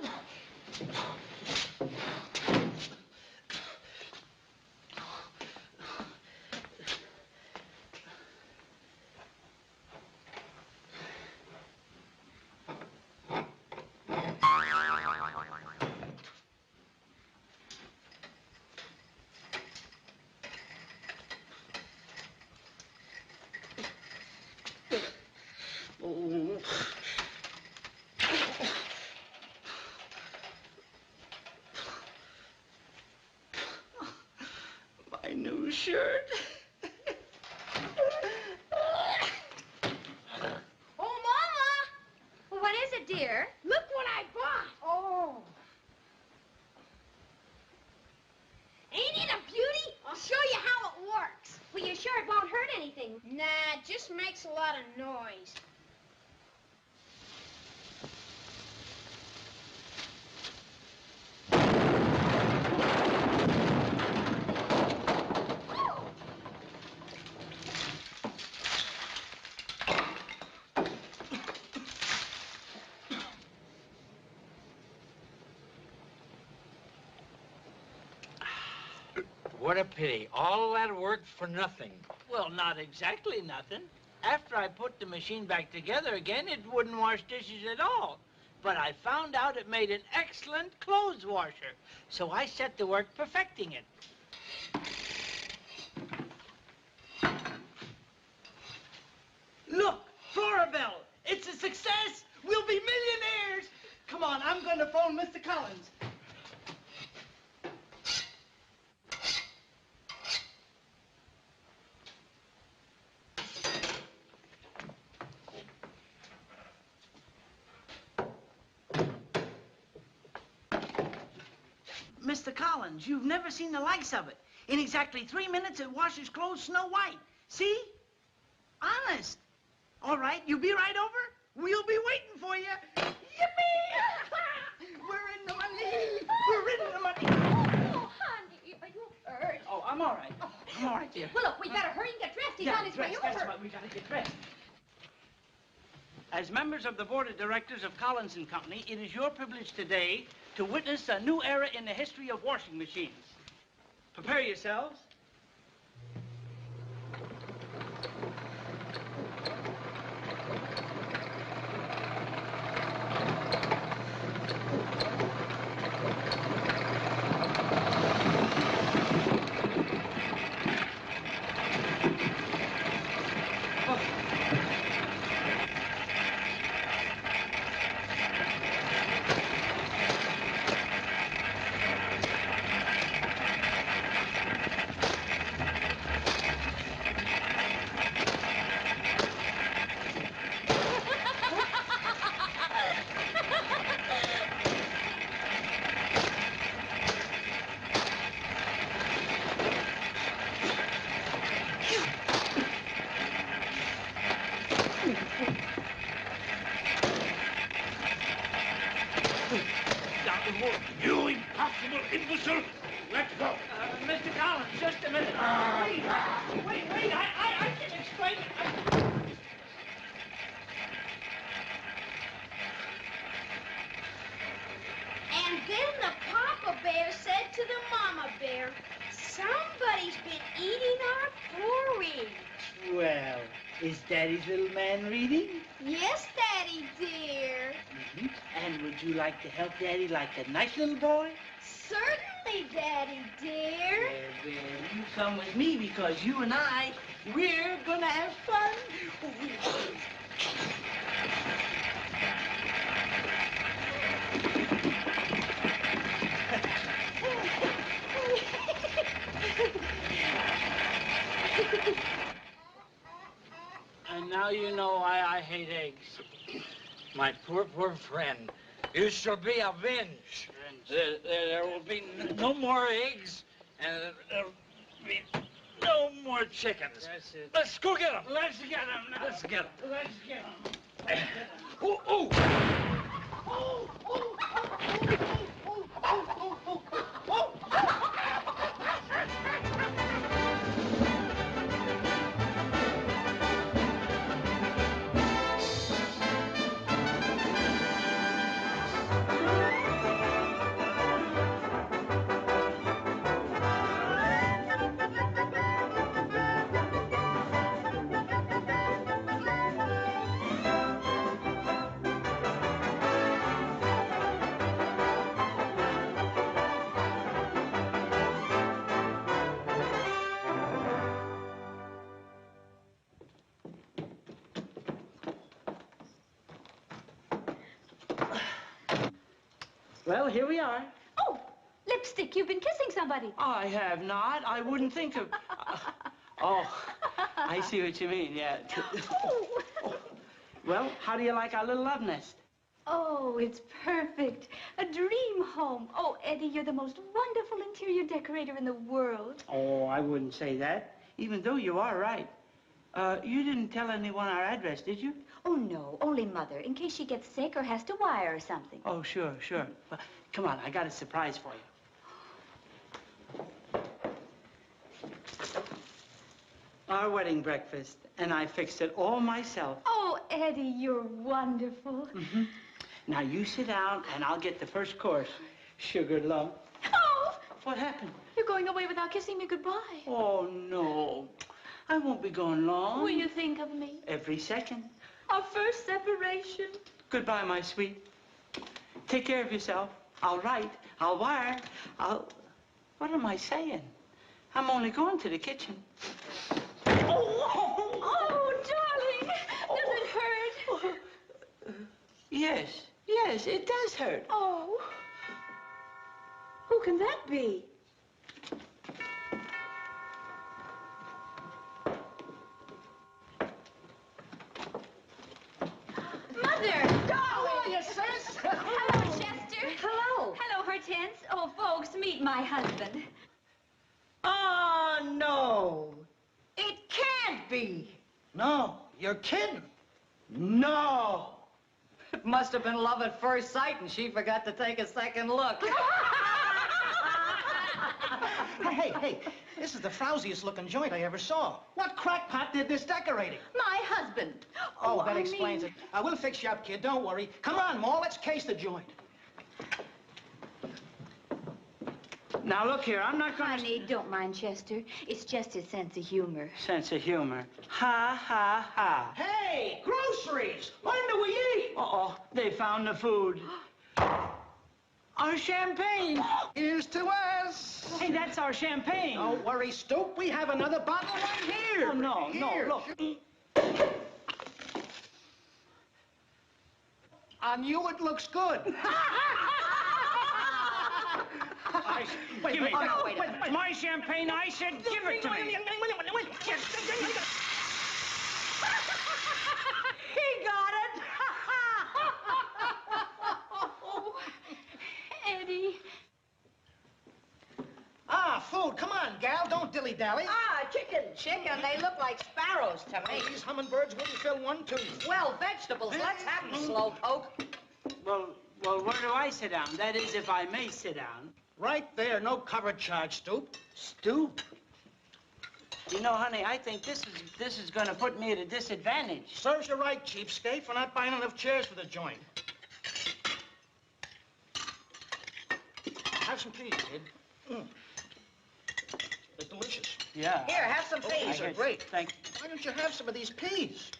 My new shirt. Oh, Mama! What is it, dear? Look what I bought. Oh. Ain't it a beauty? I'll show you how it works. Well, you're sure it won't hurt anything? Nah, it just makes a lot of noise. What a pity. All that work for nothing. Well, not exactly nothing. After I put the machine back together again, it wouldn't wash dishes at all. But I found out it made an excellent clothes washer. So I set to work perfecting it. Look, Florabelle, it's a success. We'll be millionaires. Come on, I'm going to phone Mr. Collins. Mr. Collins, you've never seen the likes of it. In exactly 3 minutes, it washes clothes snow white. See? Honest. All right, you be right over. We'll be waiting for you. Yippee! We're in the money. We're in the money. Oh, honey, are you hurt? Oh, I'm all right. I'm all right, dear. Well, look, we better hurry and get dressed. He's on his way dressed. over. That's why we gotta get dressed. As members of the board of directors of Collins and Company, it is your privilege today to witness a new era in the history of washing machines. Prepare yourselves. You impossible imbecile! Let's go! Mr. Collins, just a minute. Wait, I can explain it. And then the Papa Bear said to the Mama Bear, somebody's been eating our porridge. Well, is Daddy's little man reading? Yes, Daddy dear. And would you like to help Daddy like a nice little boy? Certainly, Daddy dear. Well, you come with me because you and we're gonna have fun. And now you know why I hate eggs. My poor friend. You shall be avenged. There will be no more eggs, and there'll be no more chickens. That's it. Let's go get them. Let's get them. Let's get them. Let's get them. Ooh, ooh. Well, here we are. Oh, lipstick. You've been kissing somebody. I have not. I wouldn't think of... oh, I see what you mean, yeah. Oh. Well, how do you like our little love nest? Oh, it's perfect. A dream home. Oh, Eddie, you're the most wonderful interior decorator in the world. Oh, I wouldn't say that, even though you are right. You didn't tell anyone our address, did you? Oh, no, only Mother, in case she gets sick or has to wire or something. Oh, sure. Well, come on, I got a surprise for you. Our wedding breakfast, and I fixed it all myself. Oh, Eddie, you're wonderful. Now, you sit down, and I'll get the first course. Sugar lump. Oh! What happened? You're going away without kissing me goodbye. Oh, no. I won't be gone long. Will you think of me? Every second. Our first separation. Goodbye, my sweet. Take care of yourself. I'll write. I'll wire. What am I saying? I'm only going to the kitchen. Oh, darling. Does it hurt? Yes, it does hurt. Oh. Who can that be? Mother! How are you, sis? Hello, Chester. Hello. Hello, Hortense. Oh, folks, meet my husband. Oh, no. It can't be. No, you're kidding. No. It must have been love at first sight, and she forgot to take a second look. Hey, this is the frowsiest looking joint I ever saw. What crackpot did this decorating? My husband. Oh, that explains it. We'll fix you up, kid. Don't worry. Come on, Ma, let's case the joint. Now, look here, I'm not going to... Honey, don't mind Chester. It's just his sense of humor. Sense of humor. Ha, ha, ha. Hey, groceries! When do we eat? Uh-oh, they found the food. Our champagne. Here's to us. Hey, that's our champagne. Don't worry, Stoop. We have another bottle right here. Oh, no, Here. look. On you, it looks good. Give me my champagne. I said give it to me. He got it. Eddie. Food. Come on, gal. Don't dilly-dally. Chicken. They look like sparrows to me. These hummingbirds wouldn't fill one tooth. Well, vegetables. Let's have them, slowpoke. Well, Well, where do I sit down? That is, if I may sit down. Right there, no cover charge, Stoop. Stoop? You know, honey, I think this is going to put me at a disadvantage. Serves you right, cheapskate, for not buying enough chairs for the joint. Have some peas, kid. They're delicious. Yeah. Here, have some Oh, peas. these are great. Thank you. Why don't you have some of these peas?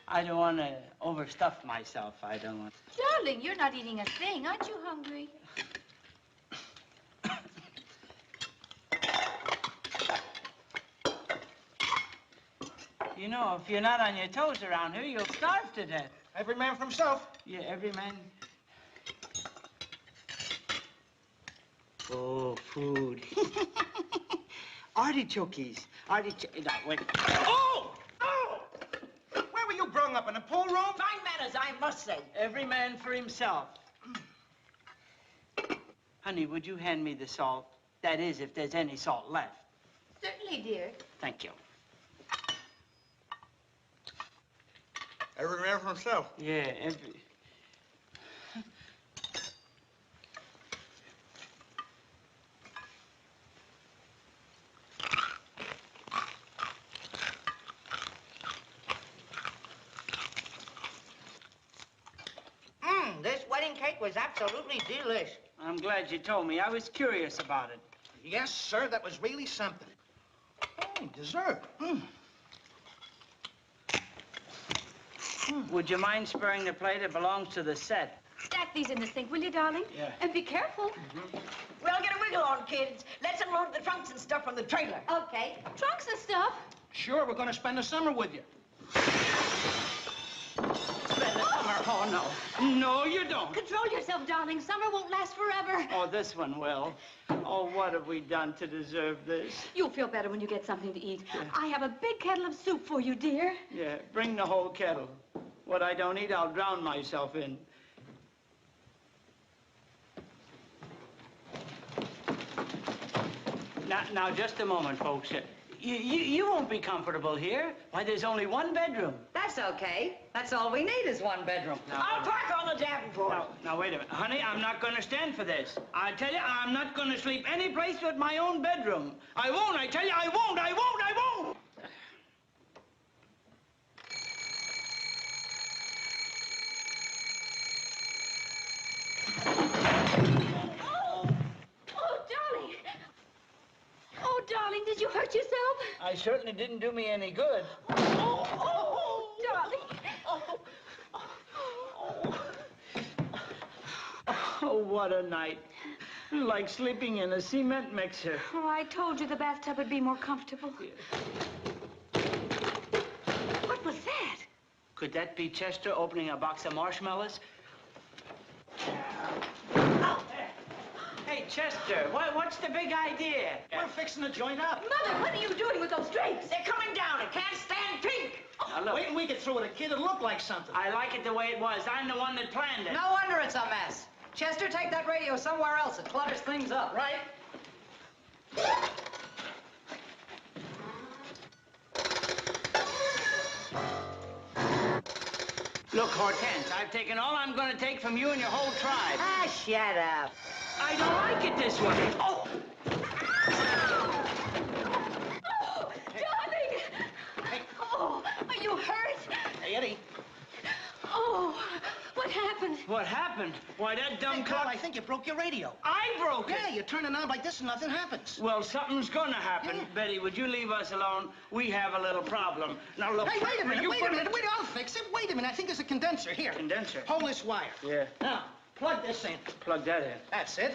I don't want to overstuff myself. I don't want... Darling, you're not eating a thing. Aren't you hungry? You know, if you're not on your toes around here, you'll starve to death. Every man for himself. Yeah, every man... Oh, food. Artichokes. Artichoke... No, wait. Oh! Oh! Where were you growing up, in the pool room? Fine manners, I must say. Every man for himself. Honey, would you hand me the salt? That is, if there's any salt left. Certainly, dear. Thank you. Every man for himself. Yeah, every... This wedding cake was absolutely delish. I'm glad you told me. I was curious about it. Yes, sir, that was really something. Oh, dessert. Would you mind sparing the plate? It belongs to the set. Stack these in the sink, will you, darling? Yeah. And be careful. Well, get a wiggle on, kids. Let's unload the trunks and stuff from the trailer. Okay. Trunks and stuff. Sure, we're going to spend the summer with you. Spend the summer. Oh, no. No, you don't. Control yourself, darling. Summer won't last forever. Oh, this one will. Oh, what have we done to deserve this? You'll feel better when you get something to eat. I have a big kettle of soup for you, dear. Yeah, bring the whole kettle. What I don't eat, I'll drown myself in. Now, just a moment, folks. You won't be comfortable here. Why, there's only one bedroom. That's okay. That's all we need is one bedroom. I'll park on the Davenport. Now, wait a minute. Honey, I'm not going to stand for this. I tell you, I'm not going to sleep any place but my own bedroom. I won't, I tell you, I won't, I won't, I won't! Oh, darling, did you hurt yourself? I certainly didn't do me any good. Darling. Oh, what a night. Like sleeping in a cement mixer. Oh, I told you the bathtub would be more comfortable. What was that? Could that be Chester opening a box of marshmallows? Hey, Chester, what's the big idea? We're fixing the joint up. Mother, what are you doing with those drapes? They're coming down. I can't stand pink. Wait till we get through with a kid. It'll look like something. I like it the way it was. I'm the one that planned it. No wonder it's a mess. Chester, take that radio somewhere else. It clutters things up. Right? Look, Hortense, I've taken all I'm going to take from you and your whole tribe. Ah, shut up. I don't like it this way. Oh! Oh, darling! Hey. Oh, are you hurt? Hey, Eddie. Oh, what happened? What happened? Why, that dumb Hey, clock... Carl, I think you broke your radio. I broke it? Yeah, you turn it on like this and nothing happens. Well, something's gonna happen. Yeah. Betty, would you leave us alone? We have a little problem. Now, look... Hey, wait a minute, you wait a minute. Wait, I'll fix it. Wait a minute. I think there's a condenser here. Condenser? Hold this wire. Yeah. Now, plug this in. Plug that in. That's it.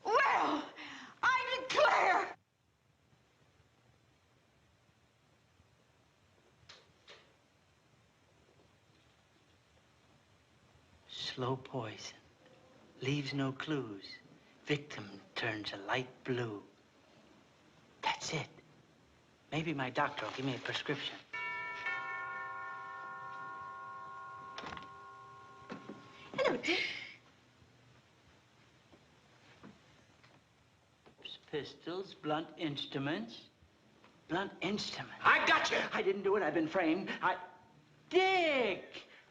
Well, I declare. Slow poison. Leaves no clues. Victim turns a light blue. That's it. Maybe my doctor will give me a prescription. Hello, Dick. Pistols, blunt instruments. Blunt instruments. I got you. I didn't do it. I've been framed. Dick!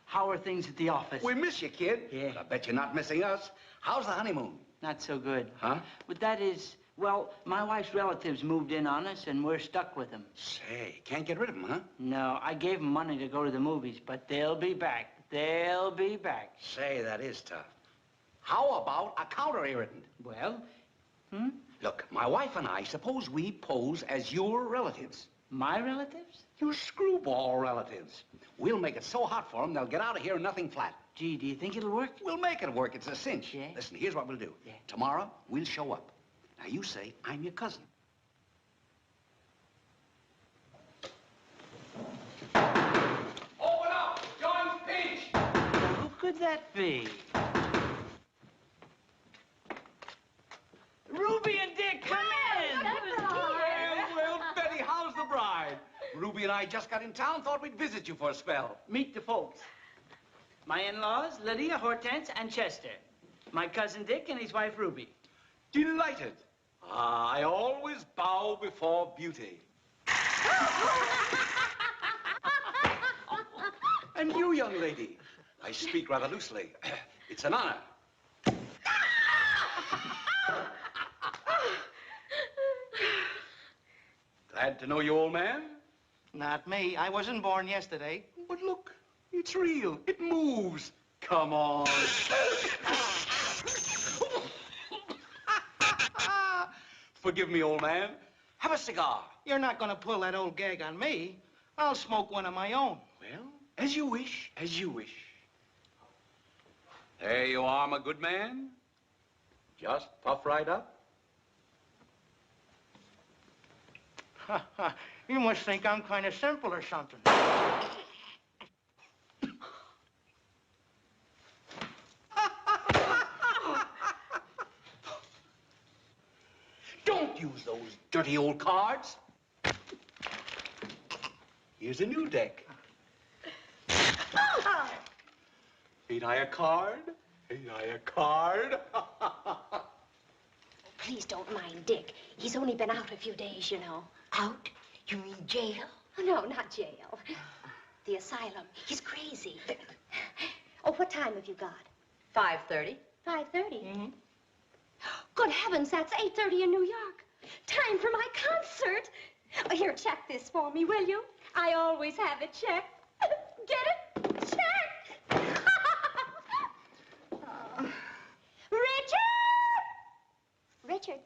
How are things at the office? We miss you, kid. Yeah. But I bet you're not missing us. How's the honeymoon? Not so good. Huh? But that is, well, my wife's relatives moved in on us, and we're stuck with them. Say, can't get rid of them, huh? No, I gave them money to go to the movies, but they'll be back. They'll be back. Say, that is tough. How about a counter-irritant? Well, Look, my wife and I, suppose we pose as your relatives. My relatives? Your screwball relatives. We'll make it so hot for them, they'll get out of here nothing flat. Gee, do you think it'll work? We'll make it work. It's a cinch. Yeah? Listen, here's what we'll do. Yeah. Tomorrow, we'll show up. Now, you say I'm your cousin. Open up! John's pinch! Who could that be? Ruby and Dick, come in! Well, Betty, how's the bride? Ruby and I just got in town, thought we'd visit you for a spell. Meet the folks. My in-laws, Lydia, Hortense, and Chester. My cousin Dick and his wife Ruby. Delighted. I always bow before beauty. And you, young lady, I speak rather loosely. It's an honor. Glad to know you, old man. Not me. I wasn't born yesterday. But look, it's real. It moves. Come on. Forgive me, old man. Have a cigar. You're not going to pull that old gag on me. I'll smoke one of my own. Well, as you wish, as you wish. There you are, my good man. Just puff right up. You must think I'm kind of simple or something. Don't use those dirty old cards. Here's a new deck. Ain't I a card? Ain't I a card? Please don't mind Dick. He's only been out a few days, you know. Out? You mean jail? Oh, no, not jail. The asylum. He's crazy. Oh, what time have you got? 5:30. 5:30? Mm-hmm. Good heavens, that's 8:30 in New York. Time for my concert. Oh, here, check this for me, will you? I always have it checked. Get it? Check! Richard!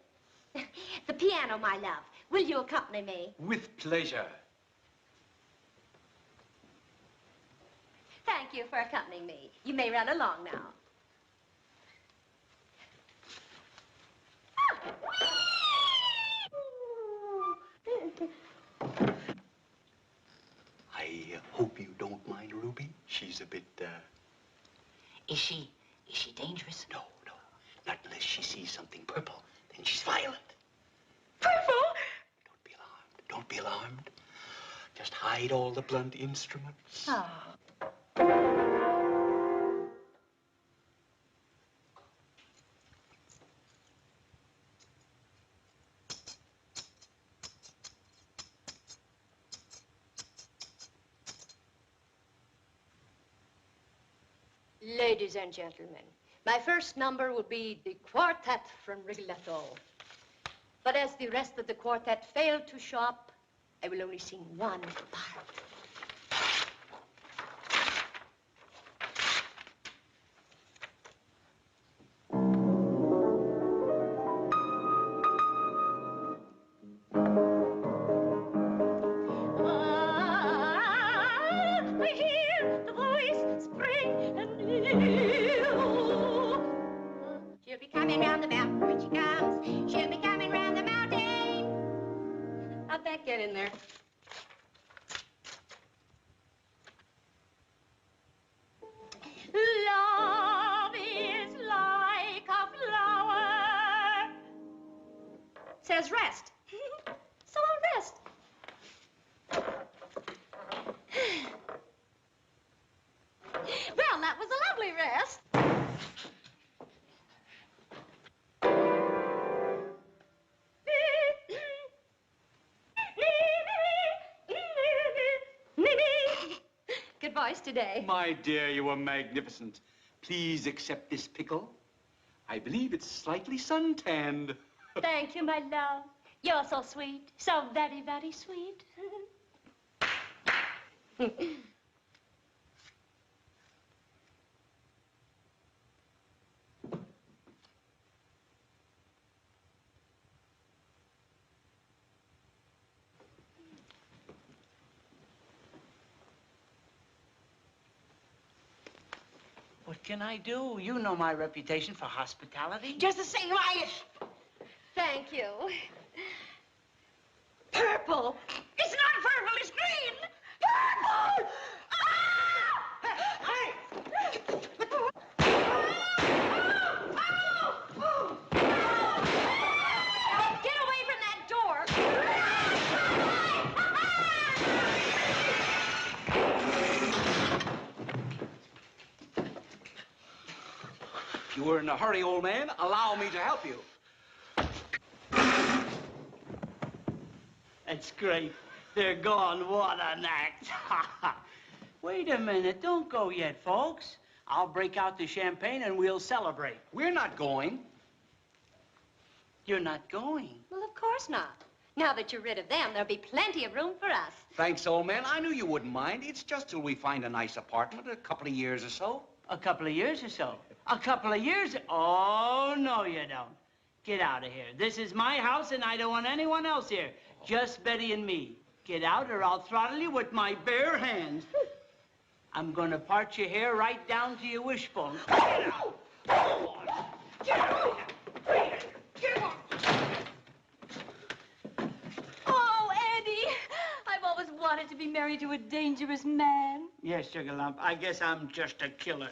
The piano, my love. Will you accompany me? With pleasure. Thank you for accompanying me. You may run along now. I hope you don't mind Ruby. She's a bit, Is she dangerous? No. Not unless she sees something purple. Then she's violent. Purple? Don't be alarmed. Just hide all the blunt instruments. Oh. Ladies and gentlemen, my first number will be the quartet from Rigoletto. But as the rest of the quartet failed to show up, I will only sing one part. I hear the voice spring and new. She'll be coming round the mountain when she comes. She'll be coming round the mountain. How'd that get in there? says rest. So I'll rest. Well, that was a lovely rest. Good voice today. My dear, you were magnificent. Please accept this pickle. I believe it's slightly suntanned. Thank you, my love. You're so sweet. So very, very sweet. What can I do? You know my reputation for hospitality. Just the same, Wyatt. Thank you. Purple. It's not purple, it's green. Purple! Get away from that door. If you were in a hurry, old man, allow me to help you. That's great. They're gone. What an act. Wait a minute. Don't go yet, folks. I'll break out the champagne and we'll celebrate. We're not going. You're not going? Well, of course not. Now that you're rid of them, there'll be plenty of room for us. Thanks, old man. I knew you wouldn't mind. It's just till we find a nice apartment, a couple of years or so. A couple of years or so? A couple of years? Oh, no, you don't. Get out of here. This is my house, and I don't want anyone else here. Just Betty and me. Get out, or I'll throttle you with my bare hands. I'm going to part your hair right down to your wishbone. Get out! Oh, Eddie, I've always wanted to be married to a dangerous man. Yes, Sugar Lump. I guess I'm just a killer.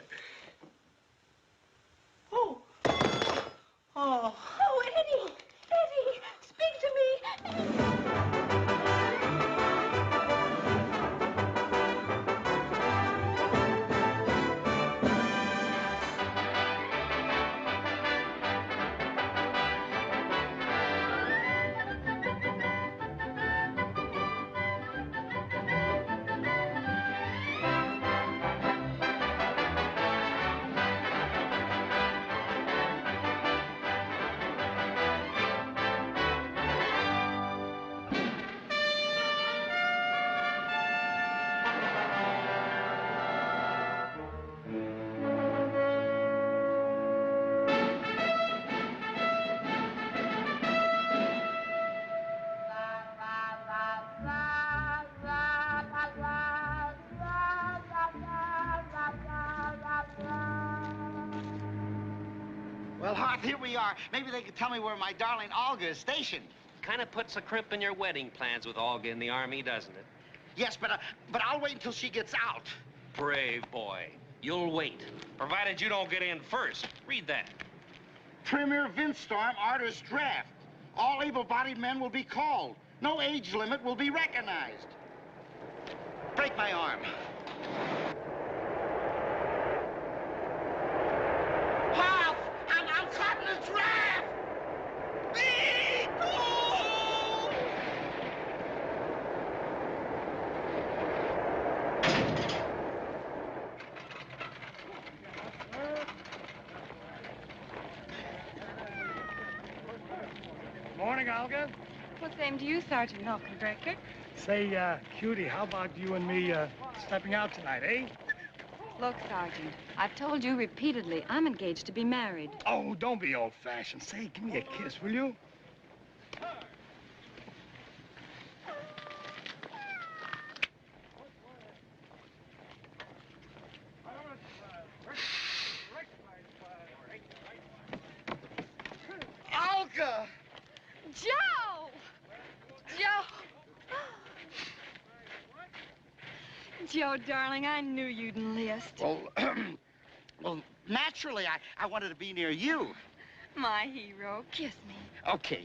Oh. Oh. Oh, Eddie! Eddie, speak to me! Well, Hart, here we are. Maybe they could tell me where my darling Olga is stationed. Kind of puts a crimp in your wedding plans with Olga in the Army, doesn't it? Yes, but I'll wait until she gets out. Brave boy. You'll wait. Provided you don't get in first. Read that. Premier Windstorm orders draft. All able-bodied men will be called. No age limit will be recognized. Break my arm. Pop! I'm caught in a draft! Morning, Olga. Well, same to you, Sergeant Milkenberger. Say, Cutie, how about you and me stepping out tonight, eh? Look, Sergeant, I've told you repeatedly I'm engaged to be married. Oh, don't be old-fashioned. Say, give me a kiss, will you? Olga! Joe! Joe! Joe, darling, I knew you'd enlist. Well, well, naturally, I wanted to be near you. My hero, kiss me. Okay.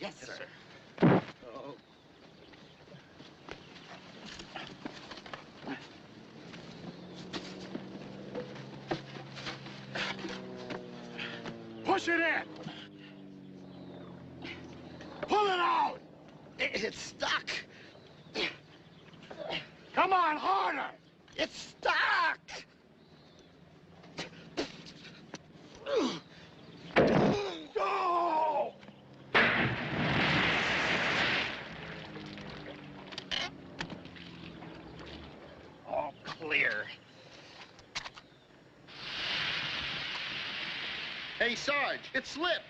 Yes, sir. Oh. Push it in. Pull it out. It's stuck. Come on, harder. It's stuck. Go! All clear. Hey, Sarge, it slipped.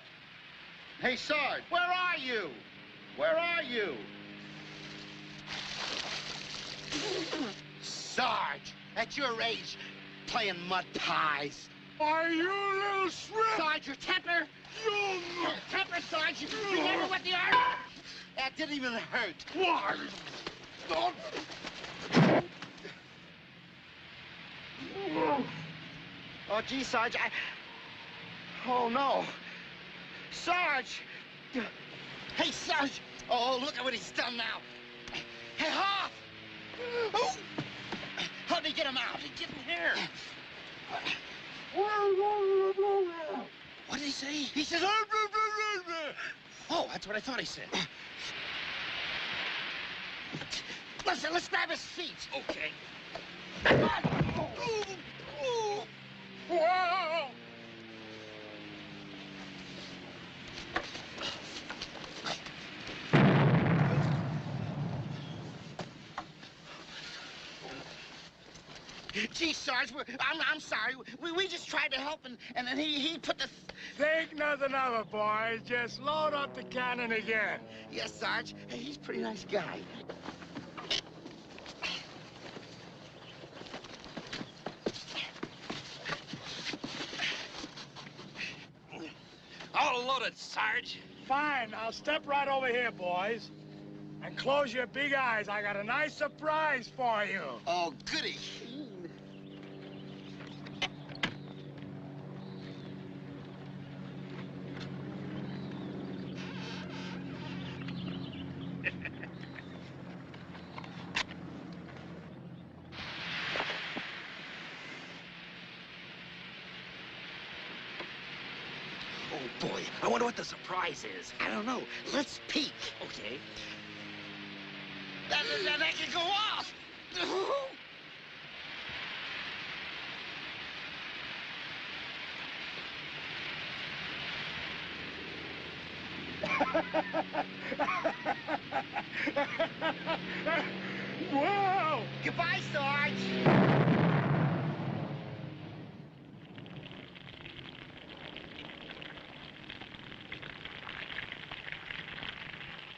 Hey, Sarge, where are you? Where are you? Sarge, at your age, playing mud pies. Are you little shrimp? Sarge, your temper. You... Your temper, Sarge. You remember what the art... That didn't even hurt. Why? Don't... Oh, gee, Sarge, Oh, no. Sarge! Hey, Sarge! Oh, look at what he's done now. Hey, Hoff! Oh! Help me get him out. Get him here. What did he say? He says... Oh, that's what I thought he said. Listen, let's grab his feet. Okay. Whoa! Gee, Sarge, I'm sorry. We just tried to help, and then he put the... Think nothing of it, boys. Just load up the cannon again. Yes, Sarge. Hey, he's a pretty nice guy. All loaded, Sarge. Fine. Now step right over here, boys. And close your big eyes. I got a nice surprise for you. Oh, goody. Oh, boy. I wonder what the surprise is. I don't know. Let's peek. Okay. That can go off. Whoa! Goodbye, Sarge.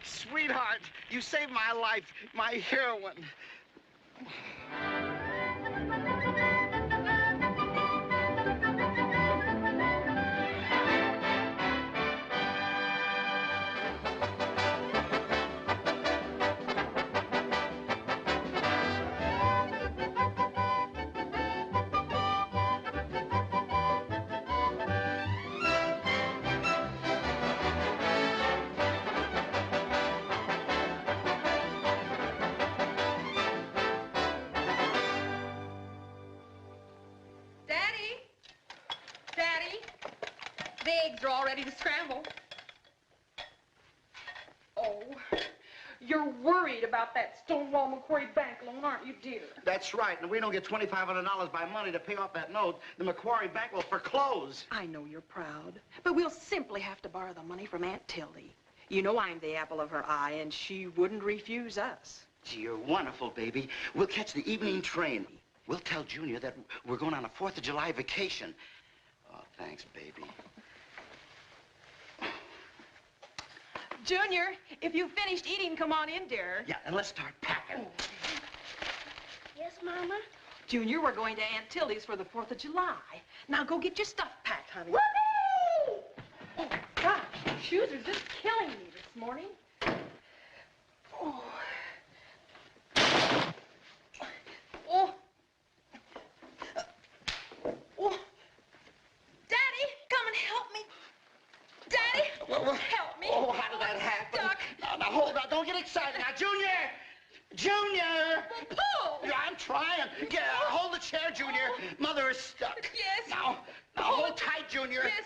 Sweetheart, you saved my life, my heroine. Eggs are all ready to scramble. Oh, you're worried about that Stonewall Macquarie Bank loan, aren't you, dear? That's right, and if we don't get $2,500 by Monday to pay off that note, the Macquarie Bank will foreclose. I know you're proud, but we'll simply have to borrow the money from Aunt Tildy. You know I'm the apple of her eye, and she wouldn't refuse us. Gee, you're wonderful, baby. We'll catch the evening train. We'll tell Junior that we're going on a 4th of July vacation. Oh, thanks, baby. Junior, if you've finished eating, come on in, dear. Yeah, and let's start packing. Yes, Mama? Junior, we're going to Aunt Tildy's for the 4th of July. Now go get your stuff packed, honey. Whoopee! Oh, gosh, shoes are just killing me this morning. Oh. Oh. Oh. Daddy, come and help me. Daddy, help me. Oh, how did that happen? excited. Now, Junior! Junior! Pull! Yeah, I'm trying. Yeah, hold the chair, Junior. Mother is stuck. Yes. Now hold tight, Junior. Yes.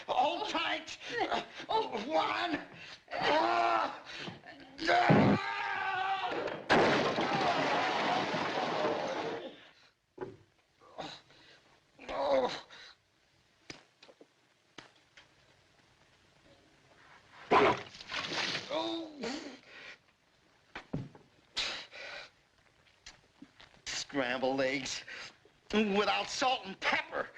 Hold tight. One. Oh. Oh. Scrambled eggs without salt and pepper.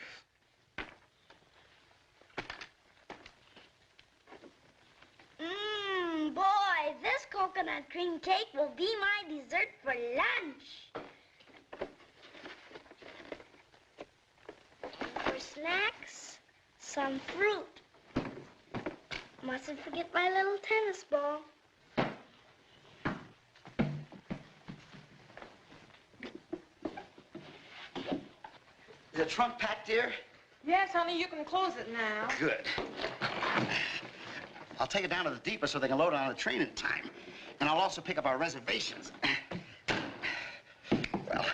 Boy, this coconut cream cake will be my dessert for lunch. For snacks, some fruit. Mustn't forget my little tennis ball. Is the trunk packed, dear? Yes, honey, you can close it now. Good. I'll take it down to the depot so they can load it on the train in time. And I'll also pick up our reservations. Well,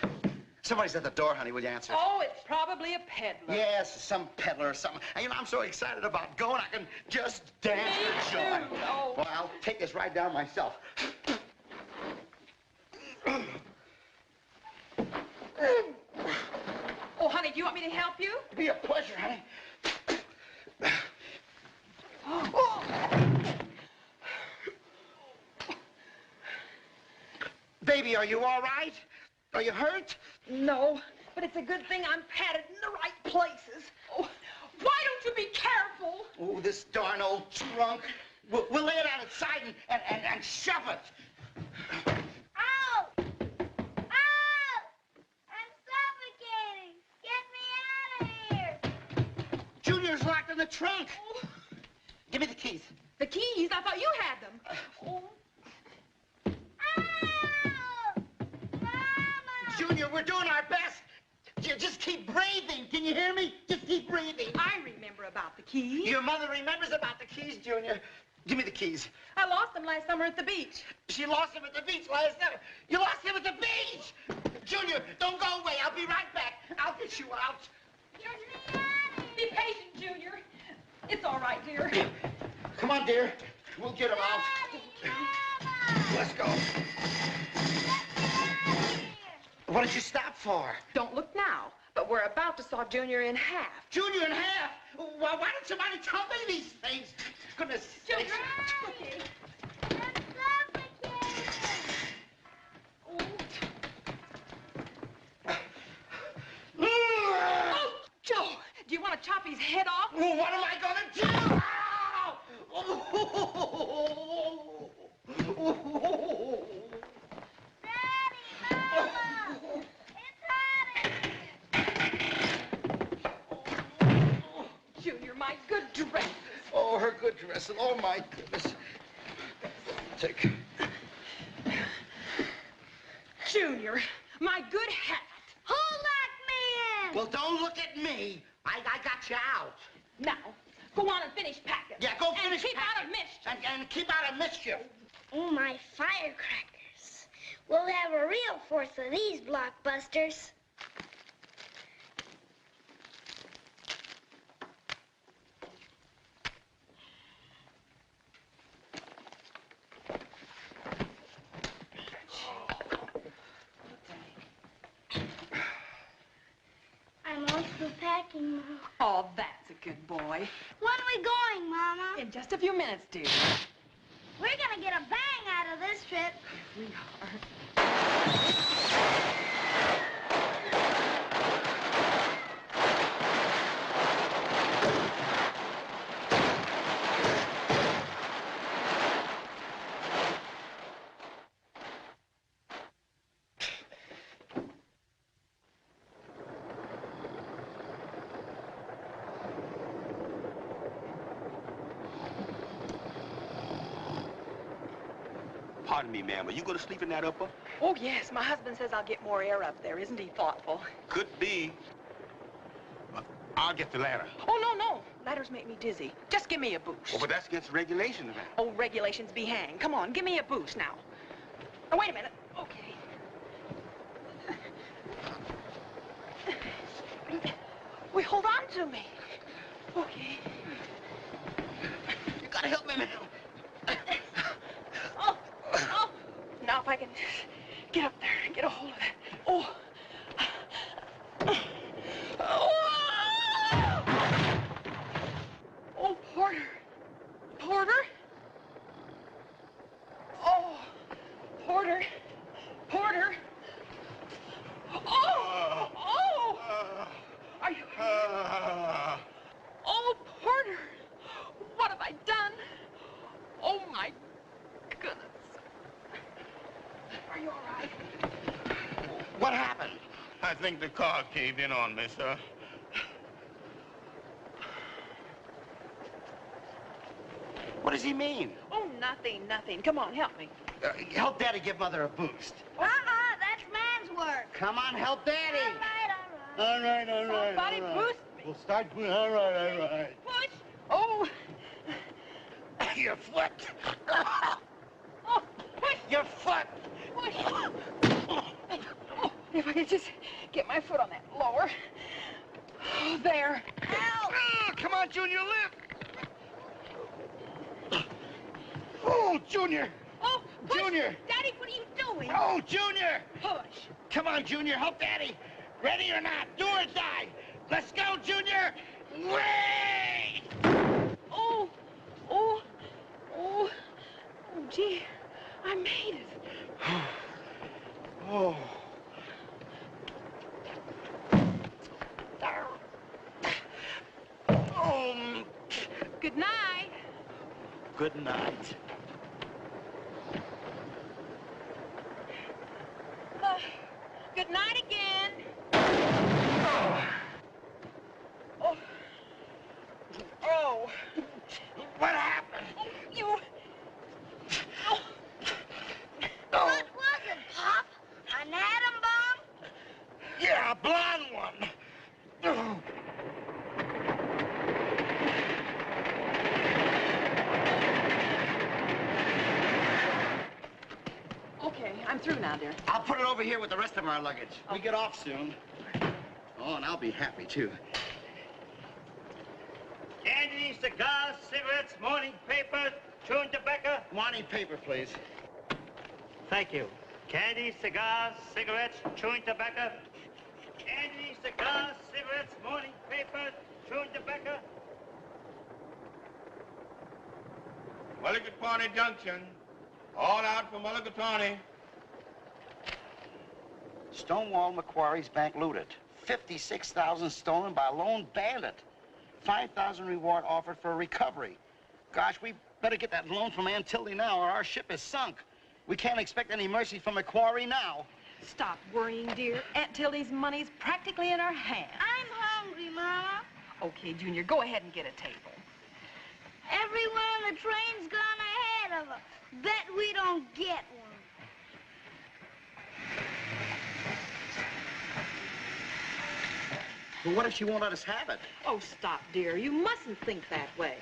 somebody's at the door, honey. Will you answer? Oh, it's probably a peddler. Yes, some peddler or something. And, you know, I'm so excited about going, I can just dance for joy. Too. Oh. Well, I'll take this ride down myself. Oh, honey, do you want me to help you? It'd be a pleasure, honey. Oh. Baby, are you all right? Are you hurt? No, but it's a good thing I'm padded in the right places. Oh, why don't you be careful? Oh, this darn old trunk. We'll lay it on its side and shove it. Ow! Ow! I'm suffocating. Get me out of here. Junior's locked in the trunk. Oh. Give me the keys. The keys? I thought you had them. Ow! Mama! Junior, we're doing our best. Just keep breathing. Can you hear me? Just keep breathing. I remember about the keys. Your mother remembers about the keys, Junior. Give me the keys. I lost them last summer at the beach. She lost them at the beach last summer. You lost them at the beach! Junior, don't go away. I'll be right back. I'll get you out. Get me out of Be patient, Junior. It's all right, dear. Come on, dear. We'll get him out. Let's go. What did you stop for? Don't look now, but we're about to saw Junior in half. Junior in half? Well, why don't somebody tell me these things? Goodness sakes. Oh, Joe, do you want to chop his head off? Well, what am I going to do? Junior, my good dresses. Oh, her good dresses. Oh, my goodness. Take. Junior, my good hat. Who locked me in? Well, don't look at me. I got you out. Now, go on and finish packing. Yeah, go finish and keep packing. out of mischief. And keep out of mischief. Oh, my firecrackers. We'll have a real force of these blockbusters. I'm all through packing now. Oh, that's a good boy. When are we going, Mama? In just a few minutes, dear. We're gonna get a bang out of this trip. We are. Pardon me, ma'am. Are you going to sleep in that upper? Oh, yes. My husband says I'll get more air up there. Isn't he thoughtful? Could be. I'll get the ladder. Oh, no. Ladders make me dizzy. Just give me a boost. Oh, but that's against regulations, man. Oh, regulations be hanged. Come on, give me a boost now. Oh, wait a minute. Okay. Wait, hold on to me. Okay. You gotta help me, man. Oh. Now if I can get up there and get a hold of that. Oh. Oh, Porter. Porter? Oh, Porter. Porter. Oh! Are you... Oh, Porter. What have I done? Oh, my goodness. Are you all right? What happened? I think the car caved in on me, sir. What does he mean? Oh, nothing. Come on, help me. Help Daddy give Mother a boost. That's man's work. Come on, help Daddy. All right. Somebody boost me. We'll start. All right. Push. Oh. Your foot. Oh, push. Your foot. Push. If I could just get my foot on that lower. Oh, there. Help! Come on, Junior, lift. Oh, Junior. Oh, push. Junior. Daddy, what are you doing? Oh, Junior. Push. Come on, Junior, help Daddy. Ready or not, do or die. Let's go, Junior. Way! Oh, gee, I made it. Oh. Good night. Good night. Good night again. Oh. What happened? You... What was it, Pop? An atom bomb? Yeah, a blonde one. Okay, I'm through now, dear. I'll put it over here with the rest of our luggage. We get off soon. Oh, and I'll be happy, too. Candy, cigars, cigarettes, morning paper, chewing tobacco. Morning paper, please. Thank you. Candy, cigars, cigarettes, chewing tobacco. Candy, cigars, cigarettes, morning paper, chewing tobacco. Mulligatawny Junction. All out for Mulligatawny. Stonewall Macquarie's bank looted. 56,000 stolen by a lone bandit. 5,000 reward offered for recovery. Gosh, we better get that loan from Aunt Tildy now or our ship is sunk. We can't expect any mercy from Macquarie now. Stop worrying, dear. Aunt Tildy's money's practically in her hand. I'm hungry, Mama. Okay, Junior, go ahead and get a table. Everyone on the train's gone ahead of us. Bet we don't get one. But what if she won't let us have it? Oh, stop, dear. You mustn't think that way.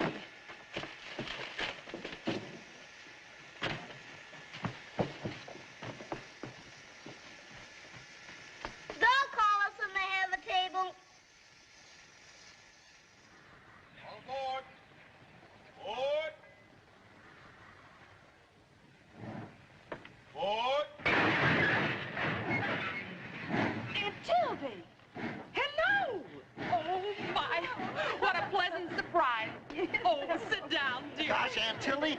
Don't call us when they have a table. All aboard. Board. Board. Aunt Tildy! Hello! Oh, my. What a pleasant surprise. Oh, sit down, dear. Gosh, Aunt Tilly,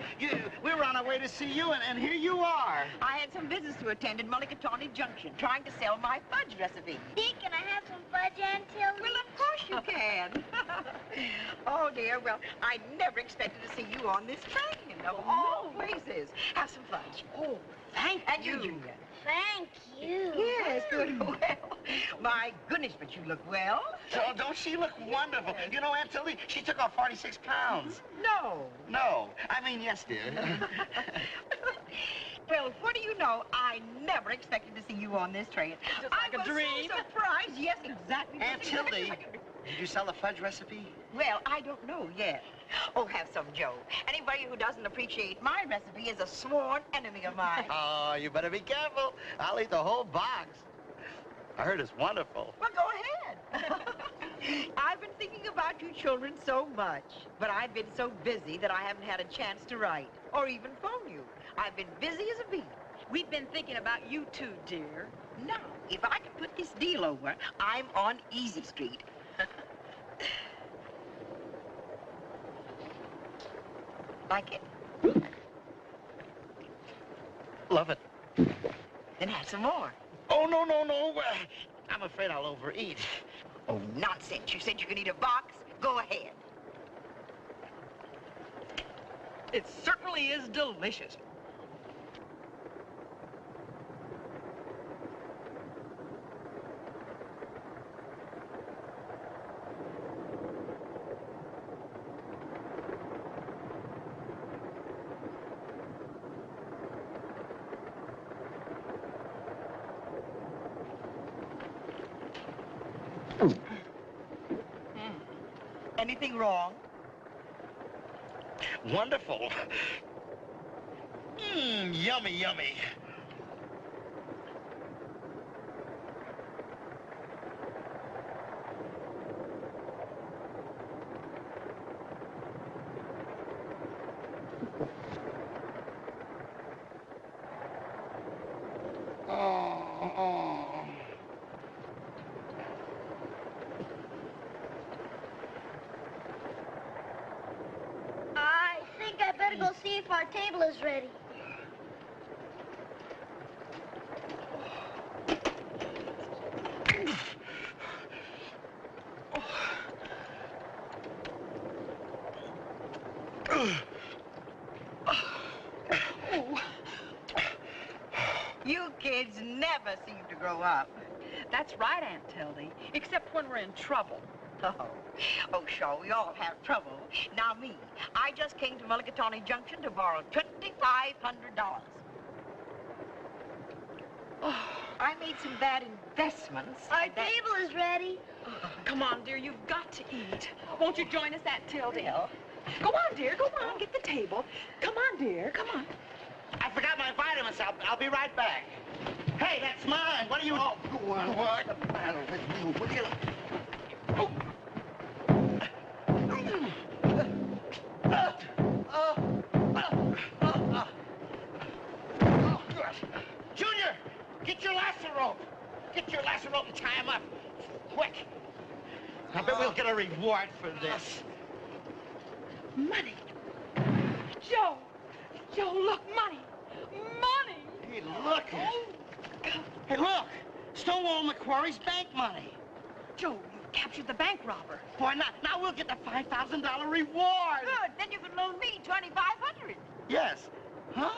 we were on our way to see you, and here you are. I had some business to attend in Mulligatawny Junction, trying to sell my fudge recipe. Dee, can I have some fudge, Aunt Tildy? Well, of course you can. Oh, dear, well, I never expected to see you on this train, of all places. Have some fudge. Oh, thank and you. And you, Junior. Thank you. Yes, good. Well, my goodness, but you look well. So, don't she look wonderful? You know, Aunt Tilly, she took off 46 pounds. No. No. I mean, yes, dear. Well, what do you know? I never expected to see you on this train. Just like a dream. So surprised. Yes, exactly. Aunt Tilly, Did you sell the fudge recipe? Well, I don't know yet. Oh, have some, Joe. Anybody who doesn't appreciate my recipe is a sworn enemy of mine. Oh, you better be careful. I'll eat the whole box. I heard it's wonderful. Well, go ahead. I've been thinking about you children so much, but I've been so busy that I haven't had a chance to write or even phone you. I've been busy as a bee. We've been thinking about you too, dear. Now, if I can put this deal over, I'm on Easy Street. Like it? Love it. Then have some more. Oh, no, no, no. I'm afraid I'll overeat. Oh, nonsense. You said you could eat a box? Go ahead. It certainly is delicious. Anything wrong? Wonderful. Yummy, yummy. I think I better go see if our table is ready. You kids never seem to grow up. That's right, Aunt Tildy, except when we're in trouble. Oh, sure, we all have trouble. Now me, I just came to Mulligatawny Junction to borrow $2,500. I made some bad investments. Our table is ready. Come on, dear, you've got to eat. Won't you join us, Aunt Tildy? Go on, dear, go on, get the table. Come on, dear, come on. I forgot my vitamins. I'll be right back. Hey, that's mine. What are you... Oh, go on. What's the matter with you? What are you... Junior, get your lasso rope. Get your lasso rope and tie him up. Quick. I bet we'll get a reward for this. Money. Joe, look, money. Money. Hey, look. Hey, look. Stonewall McQuarrie's bank money. Joe, you captured the bank robber. Boy, now we'll get the $5,000 reward. Good, then you can loan me $2,500. Yes. Huh?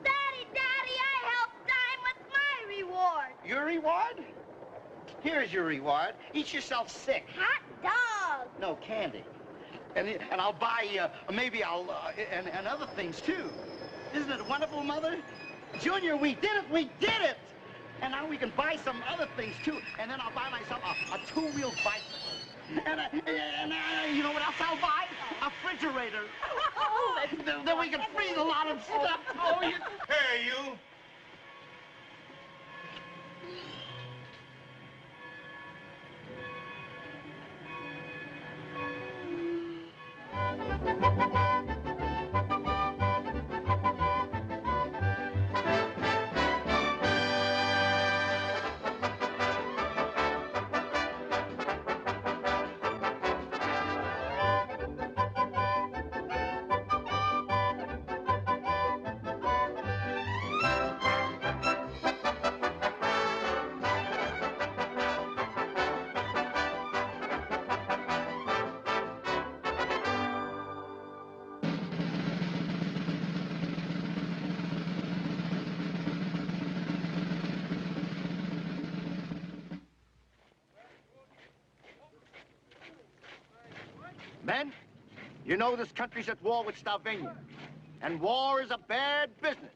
Daddy, I helped Dime with my reward. Your reward? Here's your reward. Eat yourself sick. Hot dog. No candy. And I'll buy, maybe I'll, and other things, too. Isn't it wonderful, Mother? Junior, we did it! We did it! And now we can buy some other things, too. And then I'll buy myself a two-wheel bicycle. And you know what else I'll buy? A refrigerator. Oh, then we can freeze a lot of stuff. Oh, you... Hey, you. Men, you know this country's at war with Slovenia. And war is a bad business.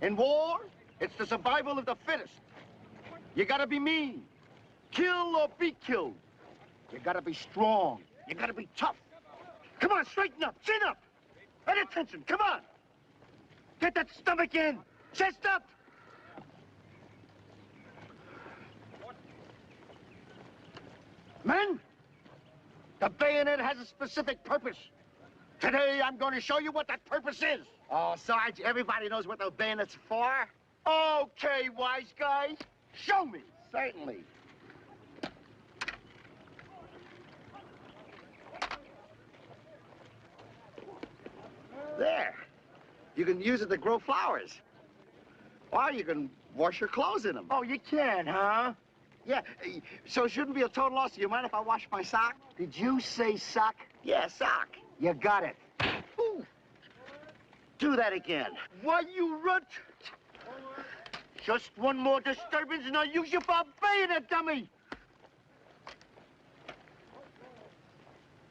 In war, it's the survival of the fittest. You gotta be mean. Kill or be killed. You gotta be strong. You gotta be tough. Come on, straighten up, chin up. Pay attention, come on. Get that stomach in, chest up. Men, the bayonet has a specific purpose. Today, I'm going to show you what that purpose is. Oh, Sarge, everybody knows what the bayonet's for. Okay, wise guys, show me. Certainly. There. You can use it to grow flowers. Or you can wash your clothes in them. Oh, you can, huh? Yeah, so it shouldn't be a total loss. Do you mind if I wash my sock? Did you say sock? Yeah, sock. You got it. Ooh. Do that again. Why, you runt? Just one more disturbance and I'll use you for a bayonet, dummy.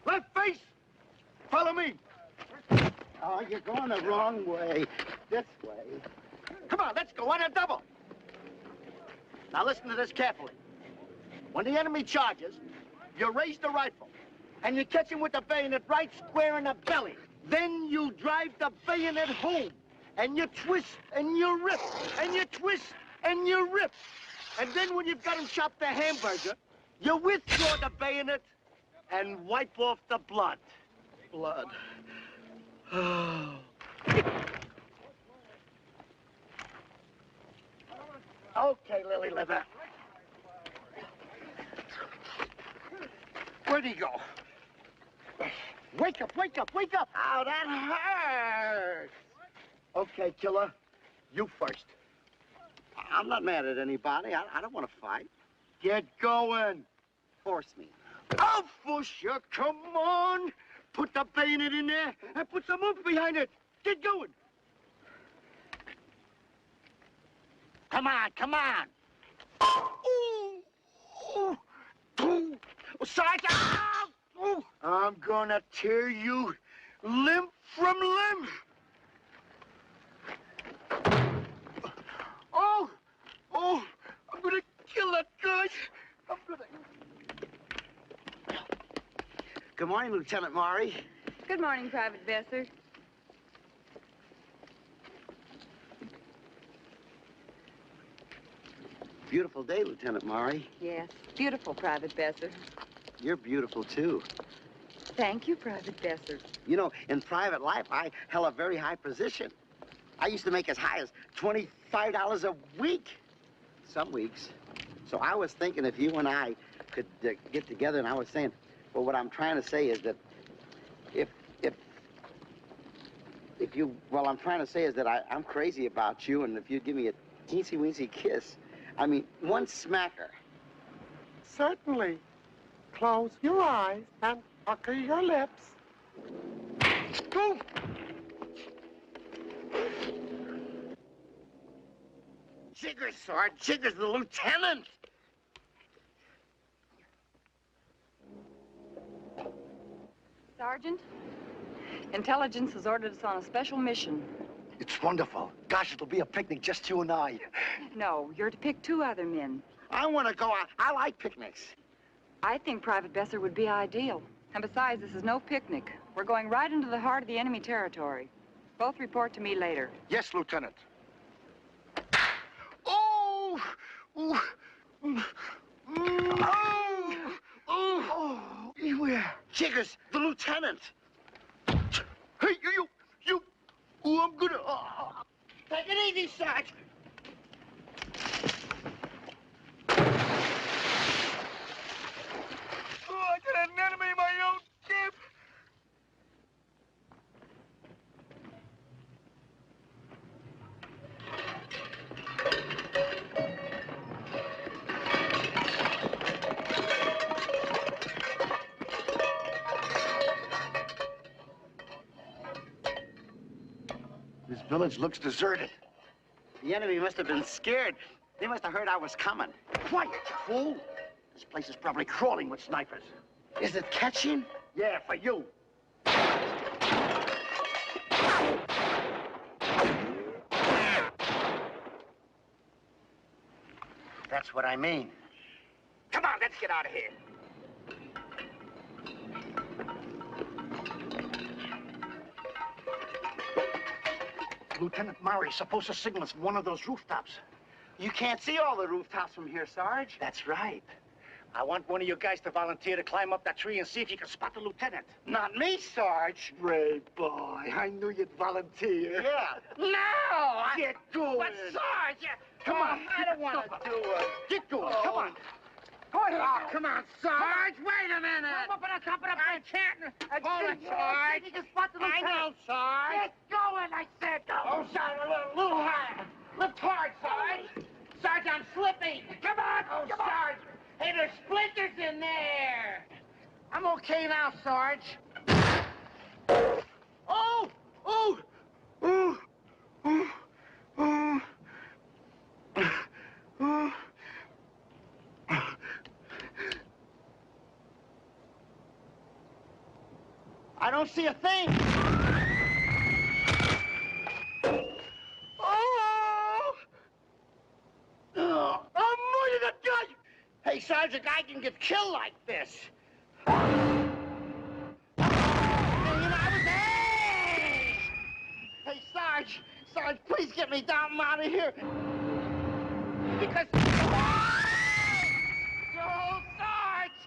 Left face. Follow me. Oh, you're going the wrong way. This way. Come on, let's go on a double. Now listen to this carefully. When the enemy charges, you raise the rifle, and you catch him with the bayonet right square in the belly. Then you drive the bayonet home, and you twist, and you rip, and you twist, and you rip. And then when you've got him chopped the hamburger, you withdraw the bayonet and wipe off the blood. Blood. Oh. Okay, Lily Liver. Where'd he go? Wake up, wake up, wake up! Ow, that hurts! Okay, killer, you first. I'm not mad at anybody. I don't want to fight. Get going. Force me. I'll force you, come on! Put the bayonet in there and put some oomph behind it. Get going. Come on, come on. Ooh, ooh, ooh. Sarge, ooh. I'm gonna tear you limb from limb. Oh, oh, I'm gonna kill that guy. I'm gonna... Good morning, Lieutenant Maury. Good morning, Private Besser. Beautiful day, Lieutenant Maury. Yes, beautiful, Private Besser. You're beautiful, too. Thank you, Private Besser. You know, in private life, I held a very high position. I used to make as high as $25 a week, some weeks. So I was thinking if you and I could get together, and I was saying, well, what I'm trying to say is that if you, well, I'm trying to say is that I'm crazy about you, and if you'd give me a teensy-weensy kiss, I mean, one smacker. Certainly. Close your eyes and pucker your lips. Go! Jiggers, Sarge. Jiggers, the lieutenant. Sergeant, intelligence has ordered us on a special mission. It's wonderful. Gosh, it'll be a picnic, just you and I. No, you're to pick 2 other men. I want to go out. I like picnics. I think Private Besser would be ideal. And besides, this is no picnic. We're going right into the heart of the enemy territory. Both report to me later. Yes, Lieutenant. Oh! Ooh. Oh! Oh! Where? Jiggers, the lieutenant. Hey, you! Oh, I'm gonna... Take it easy, Sarge. Oh, I got an enemy in my own camp. This village looks deserted. The enemy must have been scared. They must have heard I was coming. Quiet, you fool. This place is probably crawling with snipers. Is it catching? Yeah, for you. That's what I mean. Come on, let's get out of here. Lieutenant Murray's supposed to signal us from one of those rooftops. You can't see all the rooftops from here, Sarge. That's right. I want one of you guys to volunteer to climb up that tree and see if you can spot the lieutenant. Not me, Sarge. Ray boy, I knew you'd volunteer. Yeah. No! Get going. But Sarge, come on. I don't want to do it. Get going. Come on. Go ahead. Oh, come on, Sarge. Wait a minute. Come up and up and up. I can't. Hold it, Sarge. You can spot the lieutenant. I know, Sarge. Get going, I said. Oh, Sarge, a little higher. Lift hard, Sarge. Sarge, I'm slipping. Come on. Oh, come Sarge. On. Hey, there's splinters in there. I'm okay now, Sarge. Oh! Oh! Oh! Oh! Oh! Oh! I don't see a thing. Oh! Oh, I'm moving the gun! Hey, Sarge, a guy can get killed like this. Hey, Sarge, please get me down and out of here. Because... Oh, Sarge!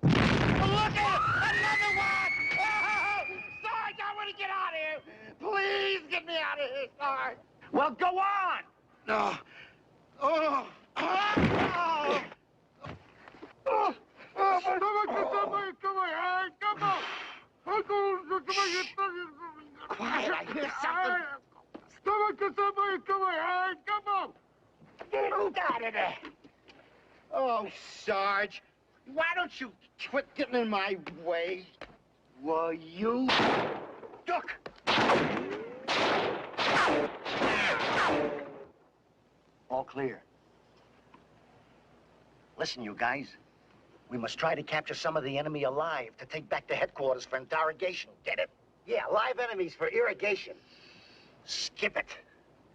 Look at it! Another one! Oh, Sarge, I want to get out of here! Please get me out of here, Sarge! Well, go on! No. Oh! Oh! Oh! Quiet, I hear something. Get out of there. Oh, Sarge, why don't you quit getting in my way? Will you? Duck! All clear. Listen, you guys. We must try to capture some of the enemy alive to take back to headquarters for interrogation. Get it? Yeah, live enemies for irrigation. Skip it.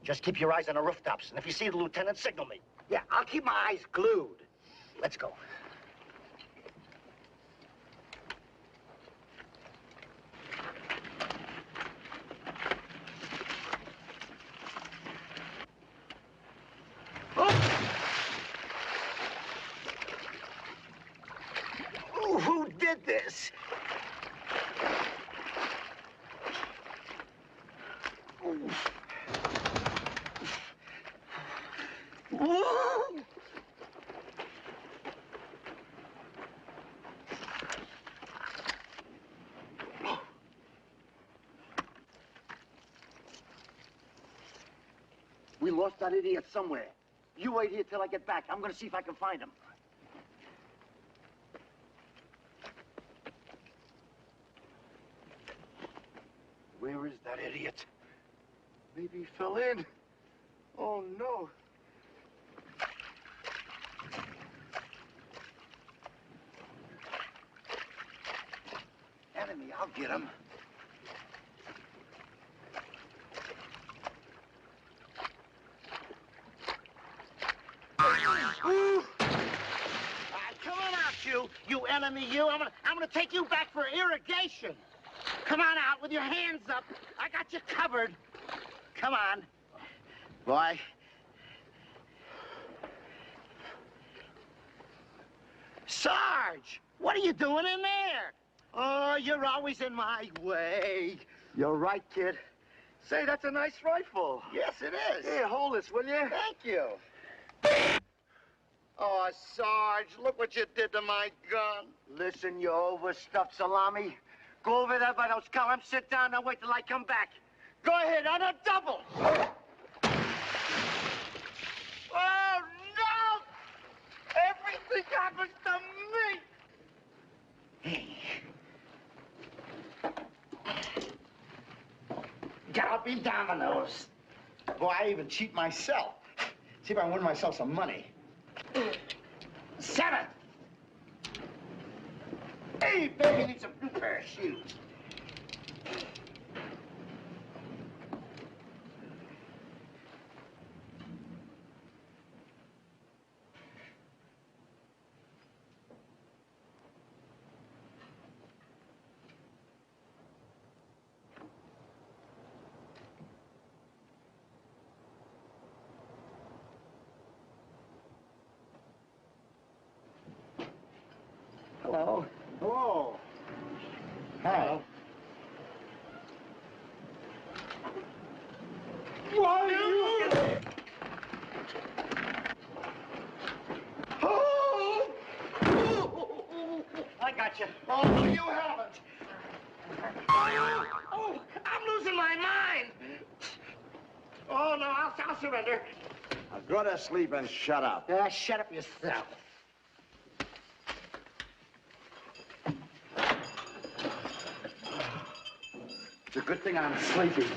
Just keep your eyes on the rooftops, and if you see the lieutenant, signal me. Yeah, I'll keep my eyes glued. Let's go. Who did this? We lost that idiot somewhere. You wait here till I get back. I'm gonna see if I can find him. Where is that idiot? Maybe he fell in. Oh, no. Enemy, I'll get him. Ooh. Come on out, you enemy, you. I'm gonna take you back for irrigation. Come on out with your hands up. I got you covered. Come on. Boy. Sarge, what are you doing in there? Oh, you're always in my way. You're right, kid. Say, that's a nice rifle. Yes, it is. Here, hold this, will you? Thank you. Oh, Sarge, look what you did to my gun. Listen, you overstuffed salami. Go over there by those columns, sit down, and wait till I come back. Go ahead, on a double. Oh, no! Everything happens to me! Gotta be dominoes. Boy, I even cheat myself. See if I can win myself some money. 7. Hey, baby needs a new pair of shoes. Hello. Hello. Hi. Why you? Oh! I got you. Oh, no, you haven't. Oh, I'm losing my mind. Oh, no, I'll surrender. Now go to sleep and shut up. Shut up yourself. It's a good thing I'm sleepy.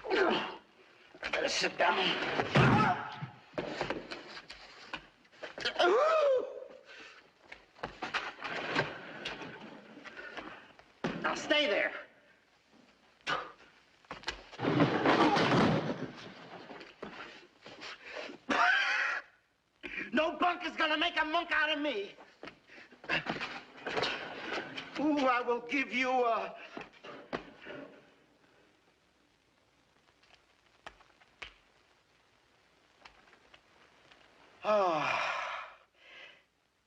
I better sit down. Now stay there. No bunk is gonna make a monk out of me. Ooh, I will give you a... Oh,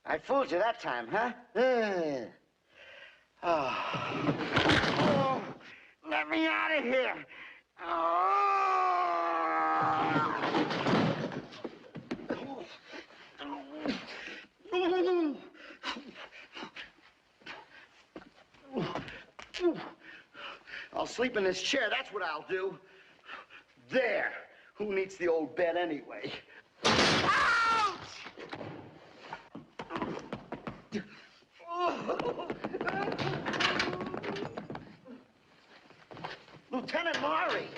I fooled you that time, huh? Oh, let me out of here. I'll sleep in this chair, that's what I'll do. There. Who needs the old bed anyway? Ouch! Lieutenant Maury.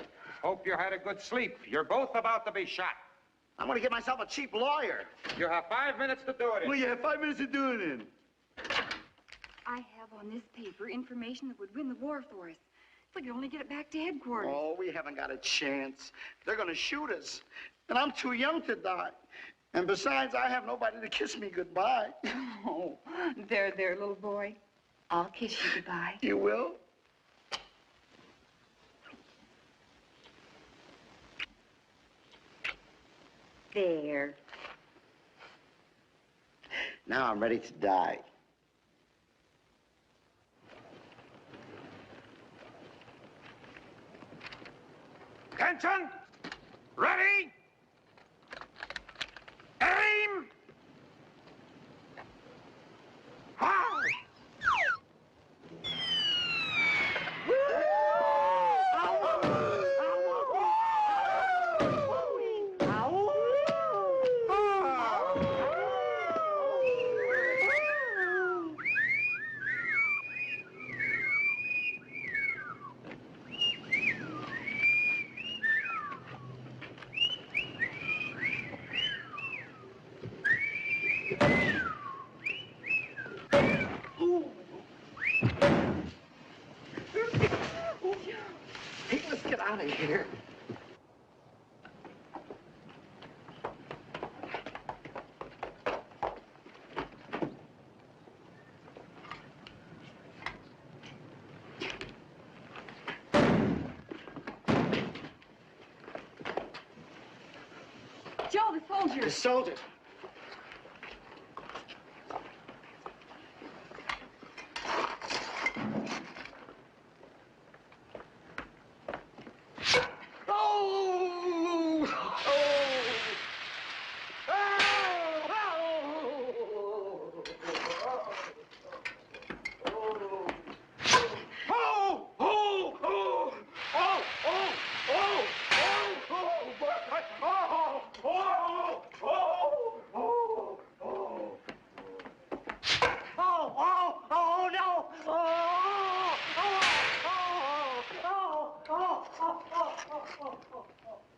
Hope you had a good sleep. You're both about to be shot. I'm gonna get myself a cheap lawyer. You have 5 minutes to do it in. Well, you have 5 minutes to do it in. I have on this paper information that would win the war for us. If we could only get it back to headquarters. Oh, we haven't got a chance. They're gonna shoot us. And I'm too young to die. And besides, I have nobody to kiss me goodbye. Oh, there, little boy. I'll kiss you goodbye. You will? There. Now I'm ready to die. Attention! Ready? Aim! Fire! Hey, let's get out of here. Joe, the soldiers. The soldiers.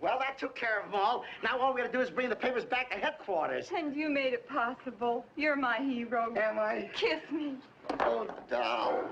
Well, that took care of them all. Now all we gotta do is bring the papers back to headquarters. And you made it possible. You're my hero. Am I? Kiss me. Oh, doll.